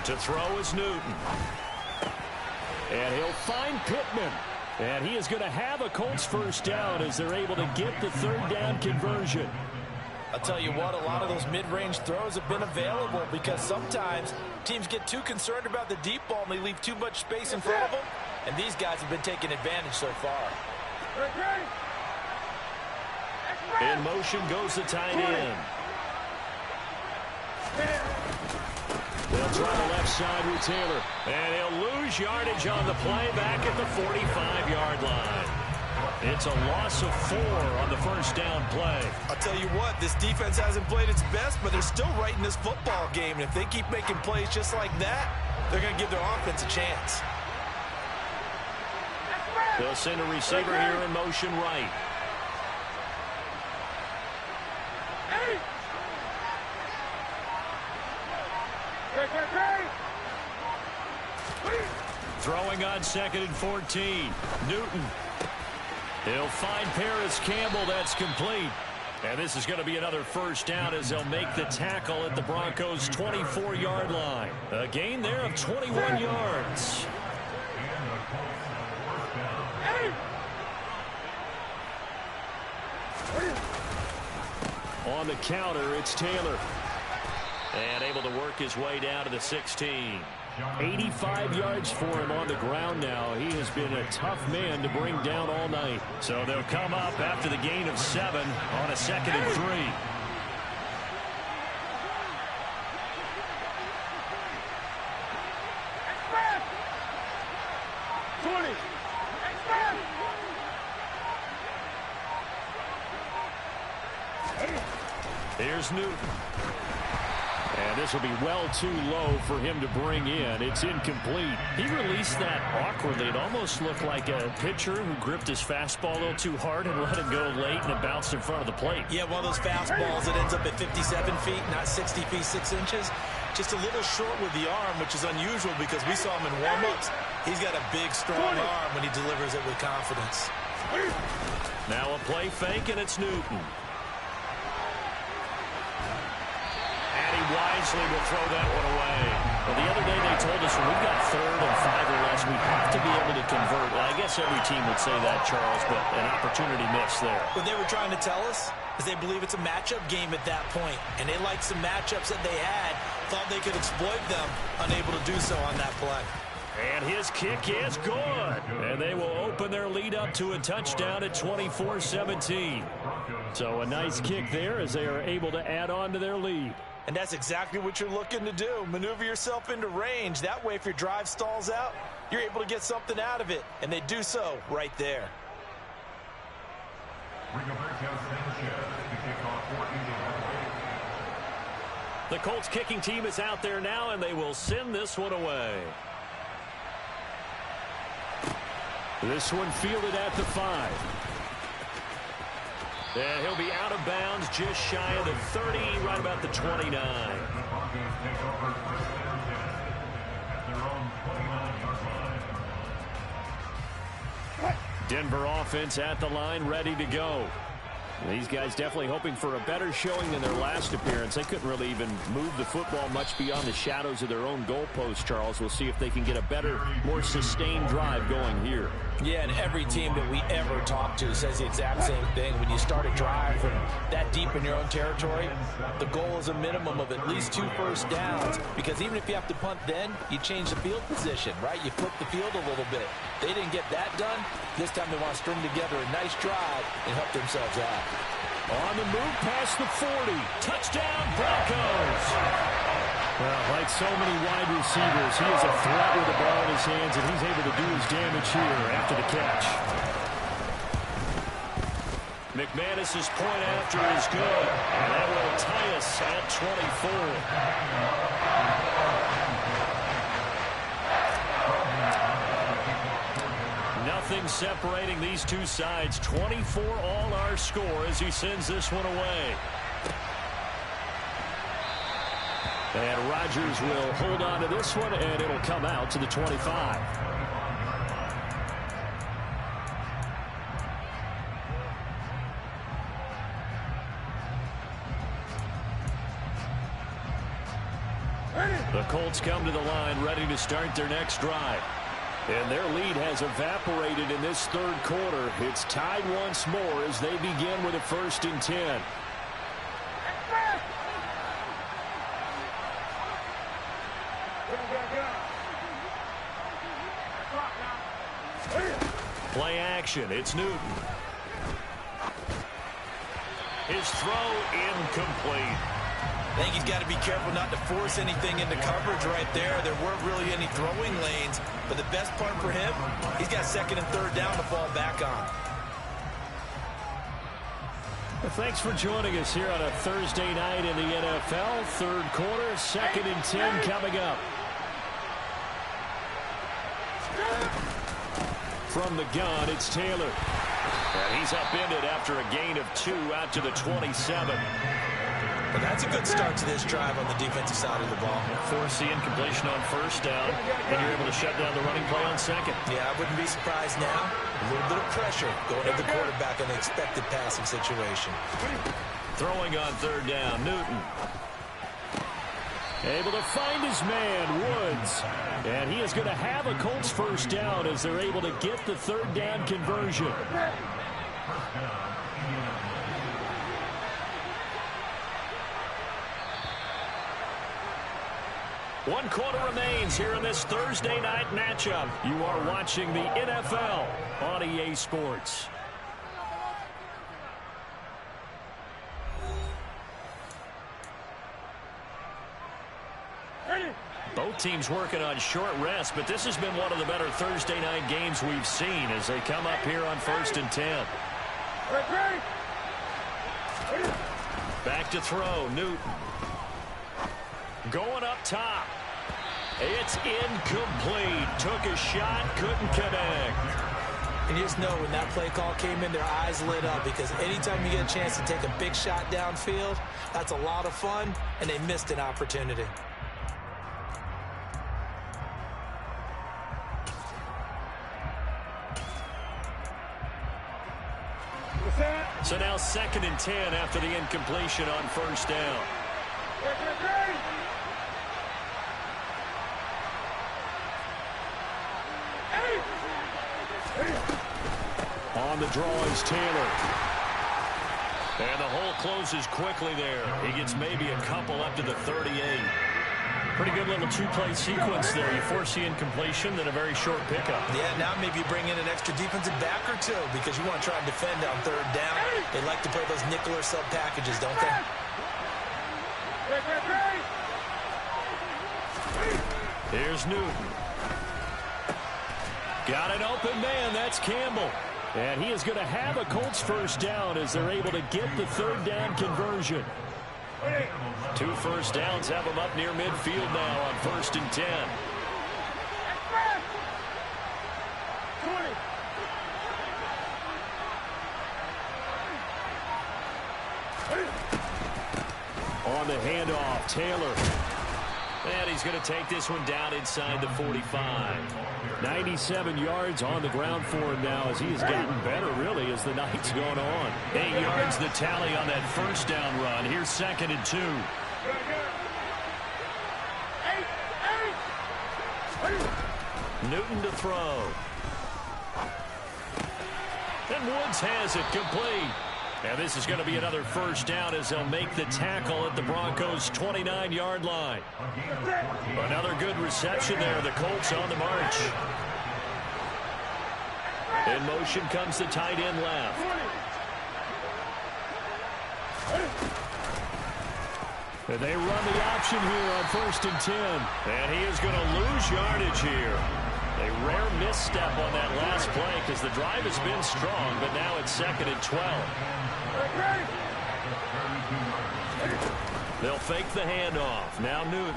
To throw is Newton. And he'll find Pittman. And he is going to have a Colts 1st down as they're able to get the 3rd down conversion. I'll tell you what, a lot of those mid-range throws have been available because sometimes teams get too concerned about the deep ball and they leave too much space in front of them. And these guys have been taking advantage so far. In motion goes the tight end. They'll try the left side with Taylor. And he'll lose yardage on the play back at the 45-yard line. It's a loss of 4 on the first down play. I'll tell you what, this defense hasn't played its best, but they're still right in this football game. And if they keep making plays just like that, they're going to give their offense a chance. They'll send a receiver here in motion right. Throwing on 2nd and 14. Newton. He'll find Paris Campbell. That's complete. And this is going to be another first down as they'll make the tackle at the Broncos' 24-yard line. A gain there of 21 yards. On the counter, it's Taylor. And able to work his way down to the 16. 85 yards for him on the ground now. He has been a tough man to bring down all night. So they'll come up after the gain of 7 on a 2nd and 3. Here's Newton. And this will be well too low for him to bring in. It's incomplete. He released that awkwardly. It almost looked like a pitcher who gripped his fastball a little too hard and let it go late, and it bounced in front of the plate. Yeah, one of those fastballs that ends up at 57 feet, not 60 feet, 6 inches. Just a little short with the arm, which is unusual because we saw him in warm-ups. He's got a big, strong arm when he delivers it with confidence. Now a play fake, and it's Newton. Wisely will throw that one away. Well, the other day they told us when we've got 3rd and 5 or less, we have to be able to convert. Well, I guess every team would say that, Charles, but an opportunity missed there. What they were trying to tell us is they believe it's a matchup game at that point, and they liked some matchups that they had, thought they could exploit them, unable to do so on that play. And his kick is good. And they will open their lead up to a touchdown at 24-17. So a nice kick there as they are able to add on to their lead. And that's exactly what you're looking to do. Maneuver yourself into range. That way, if your drive stalls out, you're able to get something out of it. And they do so right there. The Colts kicking team is out there now, and they will send this one away. This one fielded at the 5. And he'll be out of bounds just shy of the 30, right about the 29. Denver offense at the line, ready to go. These guys definitely hoping for a better showing than their last appearance. They couldn't really even move the football much beyond the shadows of their own goalpost, Charles. We'll see if they can get a better, more sustained drive going here. Yeah, and every team that we ever talk to says the exact same thing. When you start a drive from that deep in your own territory, the goal is a minimum of at least 2 first downs, because even if you have to punt then, you change the field position, right? You flip the field a little bit. They didn't get that done. This time they want to string together a nice drive and help themselves out. On the move past the 40. Touchdown, Broncos. Well, like so many wide receivers, he is a threat with the ball in his hands, and he's able to do his damage here after the catch. McManus's point after is good, and that will tie us at 24. Nothing separating these two sides. 24 all our score as he sends this one away. And Rodgers will hold on to this one, and it'll come out to the 25. The Colts come to the line ready to start their next drive. And their lead has evaporated in this 3rd quarter. It's tied once more as they begin with a 1st and 10. Play action. It's Newton. His throw incomplete. I think he's got to be careful not to force anything into coverage right there. There weren't really any throwing lanes, but the best part for him, he's got 2nd and 3rd down to fall back on. Thanks for joining us here on a Thursday night in the NFL. Third quarter, 2nd and 10 coming up. From the gun, it's Taylor. And he's upended after a gain of 2 out to the 27. Well, that's a good start to this drive on the defensive side of the ball. Force the incompletion on first down, and you're able to shut down the running play on second. Yeah, I wouldn't be surprised now. A little bit of pressure going at the quarterback in the expected passing situation. Throwing on third down, Newton. Able to find his man, Woods. And he is going to have a Colts first down as they're able to get the third down conversion. One quarter remains here in this Thursday night matchup. You are watching the NFL on EA Sports. Both teams working on short rest, but this has been one of the better Thursday night games we've seen as they come up here on 1st and 10. Back to throw, Newton. Going up top. It's incomplete. Took a shot, couldn't connect. And you just know when that play call came in, their eyes lit up because anytime you get a chance to take a big shot downfield, that's a lot of fun, and they missed an opportunity. So now 2nd and 10 after the incompletion on first down. On the draw is Taylor. And the hole closes quickly there. He gets maybe a couple up to the 38. Pretty good little two-play sequence there. You force the incompletion, then a very short pickup. Yeah, now maybe you bring in an extra defensive back or two because you want to try and defend on third down. They like to play those nickel or sub packages, don't they? Here's Newton. Got an open man. That's Campbell. And he is going to have a Colts first down as they're able to get the third down conversion. 2 first downs have them up near midfield now on 1st and 10. On the handoff, Taylor. And he's going to take this one down inside the 45. 97 yards on the ground for him now as he has gotten better, really, as the night's gone on. 8 yards the tally on that first down run. Here's 2nd and 2. Newton to throw. And Woods has it complete. And this is going to be another first down as they'll make the tackle at the Broncos' 29-yard line. Another good reception there. The Colts on the march. In motion comes the tight end left. And they run the option here on 1st and 10. And he is going to lose yardage here. A rare misstep on that last play because the drive has been strong, but now it's 2nd and 12. They'll fake the handoff. Now Newton.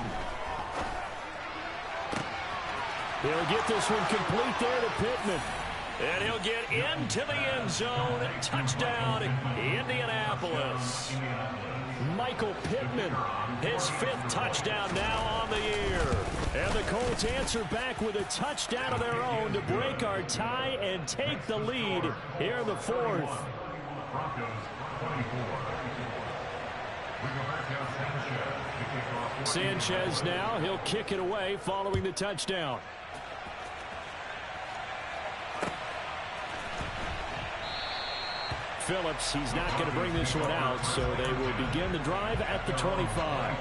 They'll get this one complete there to Pittman. And he'll get into the end zone. Touchdown, Indianapolis. Michael Pittman, his 5th touchdown now on the year. And the Colts answer back with a touchdown of their own to break our tie and take the lead here in the 4th. Sanchez now, he'll kick it away following the touchdown. Phillips, he's not going to bring this one out, so they will begin the drive at the 25.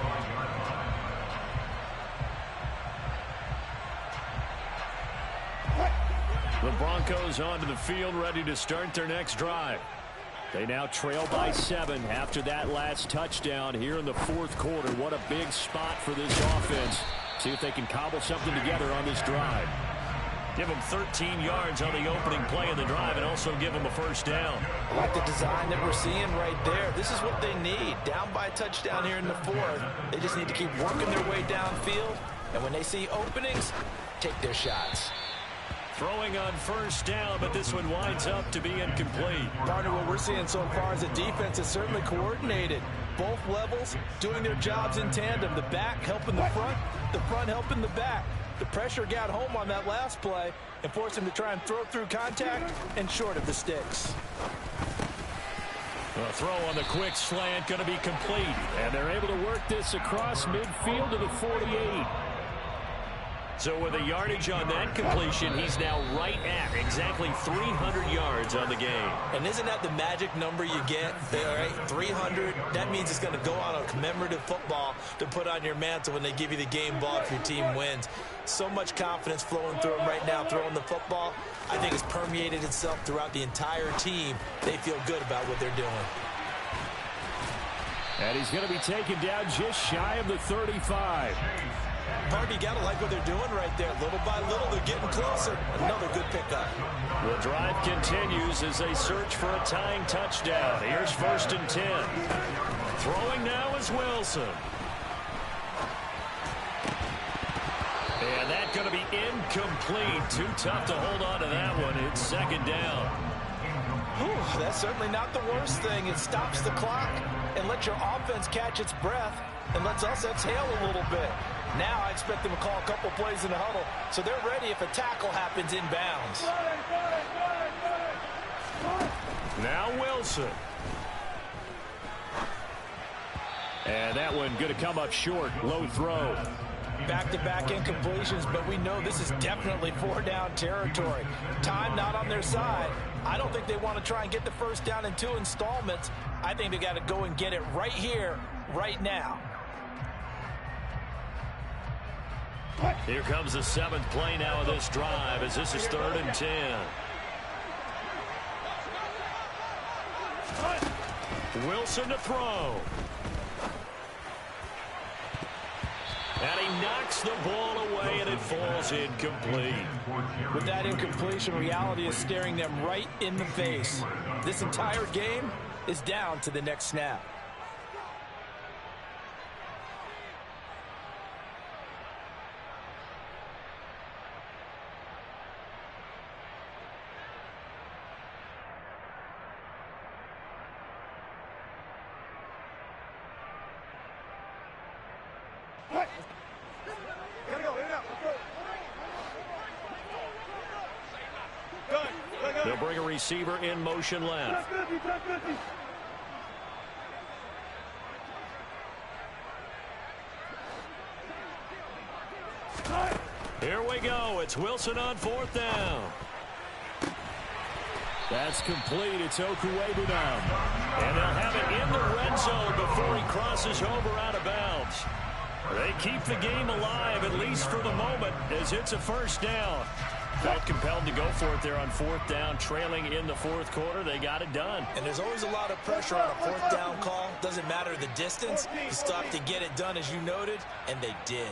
The Broncos onto the field, ready to start their next drive. They now trail by 7 after that last touchdown here in the 4th quarter. What a big spot for this offense. See if they can cobble something together on this drive. Give them 13 yards on the opening play of the drive and also give them a first down. I like the design that we're seeing right there. This is what they need. Down by a touchdown here in the fourth. They just need to keep working their way downfield. And when they see openings, take their shots. Throwing on first down, but this one winds up to be incomplete. Partner, what we're seeing so far is the defense is certainly coordinated. Both levels doing their jobs in tandem. The back helping the front helping the back. The pressure got home on that last play and forced him to try and throw through contact and short of the sticks. A throw on the quick slant going to be complete. And they're able to work this across midfield to the 48. So with a yardage on that completion, he's now right at exactly 300 yards on the game. And isn't that the magic number you get? All right, 300. That means it's going to go on a commemorative football to put on your mantle when they give you the game ball if your team wins. So much confidence flowing through him right now throwing the football. I think it's permeated itself throughout the entire team. They feel good about what they're doing. And he's going to be taken down just shy of the 35. Partner, you got to like what they're doing right there. Little by little, they're getting closer. Another good pickup. The drive continues as they search for a tying touchdown. Here's 1st and 10. Throwing now is Wilson. And that's going to be incomplete. Too tough to hold on to that one. It's 2nd down. Whew, that's certainly not the worst thing. It stops the clock and lets your offense catch its breath and lets us exhale a little bit. Now I expect them to call a couple plays in the huddle, so they're ready if a tackle happens inbounds. Now Wilson. And that one going to come up short. Low throw. Back-to-back incompletions, but we know this is definitely 4-down territory. Time not on their side. I don't think they want to try and get the first down in 2 installments. I think they got to go and get it right here, right now. Here comes the 7th play now of this drive as this is 3rd and 10. Wilson to throw. And he knocks the ball away and it falls incomplete. With that incompletion, reality is staring them right in the face. This entire game is down to the next snap. They'll bring a receiver in motion left. Here we go. It's Wilson on 4th down. That's complete. It's Okuebu now. And they'll have it in the red zone before he crosses over out of bounds. They keep the game alive, at least for the moment, as it's a first down. Felt compelled to go for it there on 4th down, trailing in the 4th quarter. They got it done. And there's always a lot of pressure on a 4th down call. Doesn't matter the distance. You stop to get it done, as you noted, and they did.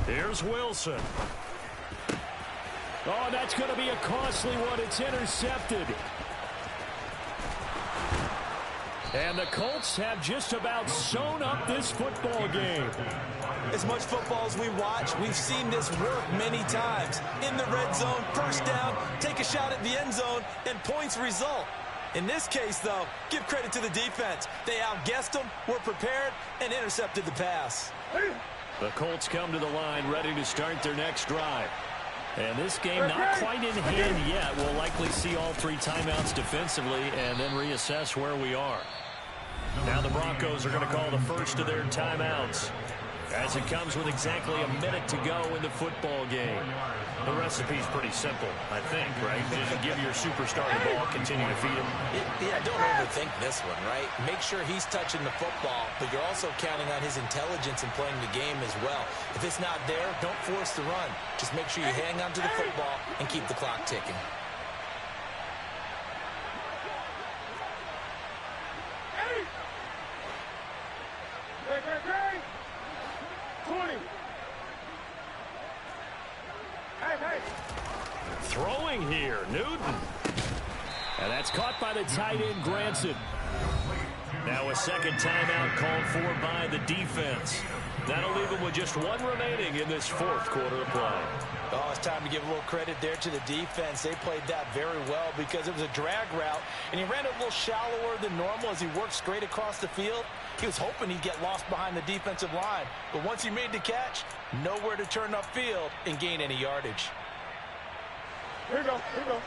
Here's Wilson. Oh, that's going to be a costly one. It's intercepted. And the Colts have just about sewn up this football game. As much football as we watch, we've seen this work many times. In the red zone, first down, take a shot at the end zone, and points result. In this case, though, give credit to the defense. They outguessed them, were prepared, and intercepted the pass. The Colts come to the line ready to start their next drive. And this game not quite in hand yet. We'll likely see all 3 timeouts defensively and then reassess where we are. Now the Broncos are going to call the first of their timeouts as it comes with exactly a minute to go in the football game. The recipe's pretty simple, I think, right? Just give your superstar the ball, continue to feed him. Yeah, don't overthink this one, right? Make sure he's touching the football, but you're also counting on his intelligence in playing the game as well. If it's not there, don't force the run. Just make sure you hang on to the football and keep the clock ticking. throwing here. Newton. And that's caught by the tight end, Granson. Now a second timeout called for by the defense. That'll leave him with just one remaining in this fourth quarter of play. Oh, it's time to give a little credit there to the defense. They played that very well because it was a drag route, and he ran it a little shallower than normal as he worked straight across the field. He was hoping he'd get lost behind the defensive line, but once he made the catch, nowhere to turn upfield and gain any yardage. Here you go, here you go.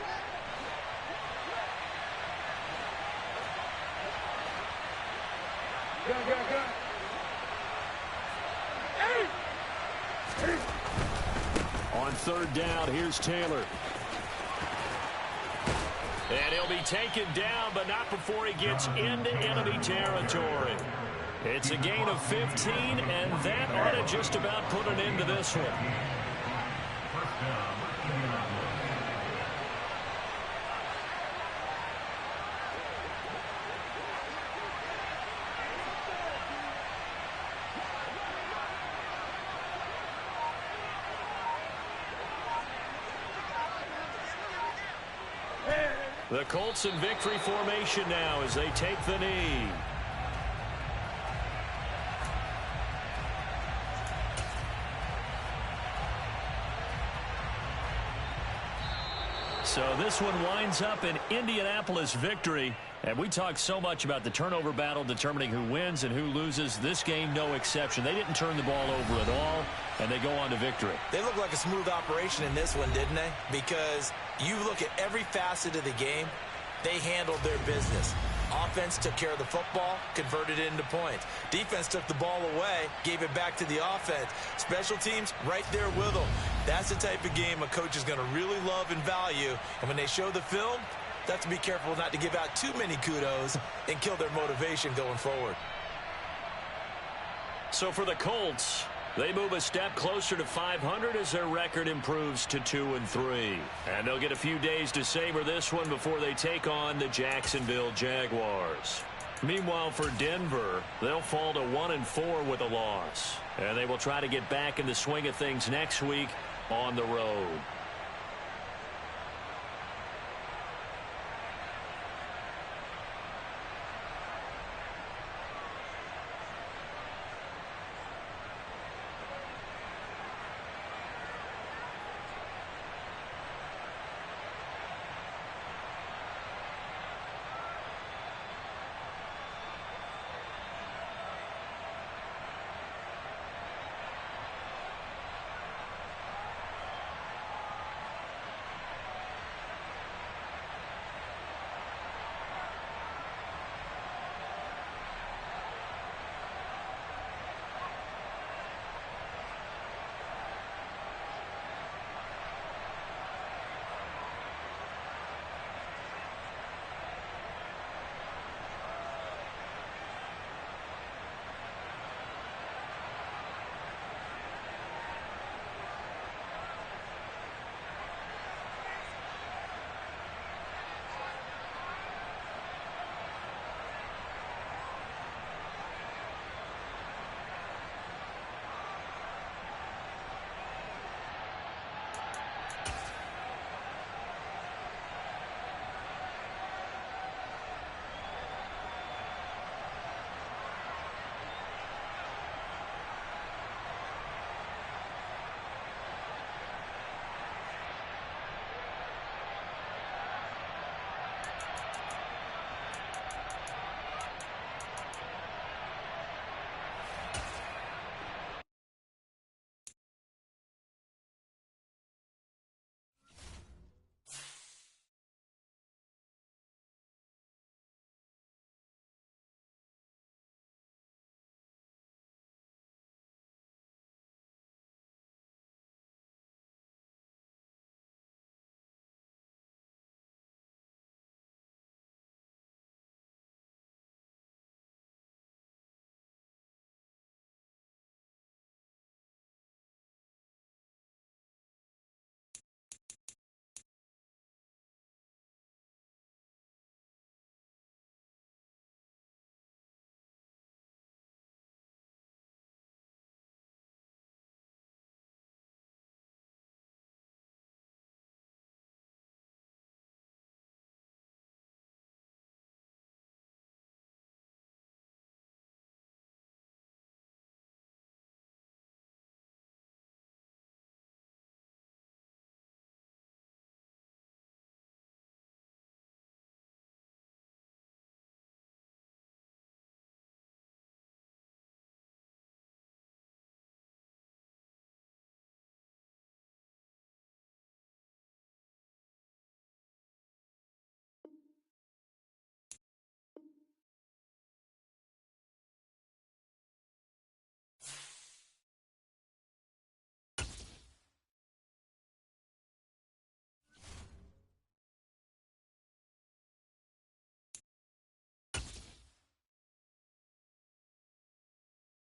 Good. On third down, here's Taylor. And he'll be taken down, but not before he gets into enemy territory. It's a gain of 15, and that ought to just about put an end to this one. The Colts in victory formation now as they take the knee. So this one winds up an Indianapolis victory. And we talked so much about the turnover battle determining who wins and who loses. This game, no exception. They didn't turn the ball over at all, and they go on to victory. They look like a smooth operation in this one, didn't they? Because you look at every facet of the game, they handled their business. Offense took care of the football, converted it into points. Defense took the ball away, gave it back to the offense. Special teams, right there with them. That's the type of game a coach is going to really love and value. And when they show the film, they have to be careful not to give out too many kudos and kill their motivation going forward. So for the Colts, they move a step closer to 500 as their record improves to 2-3. And they'll get a few days to savor this one before they take on the Jacksonville Jaguars. Meanwhile, for Denver, they'll fall to 1-4 with a loss. And they will try to get back in the swing of things next week on the road.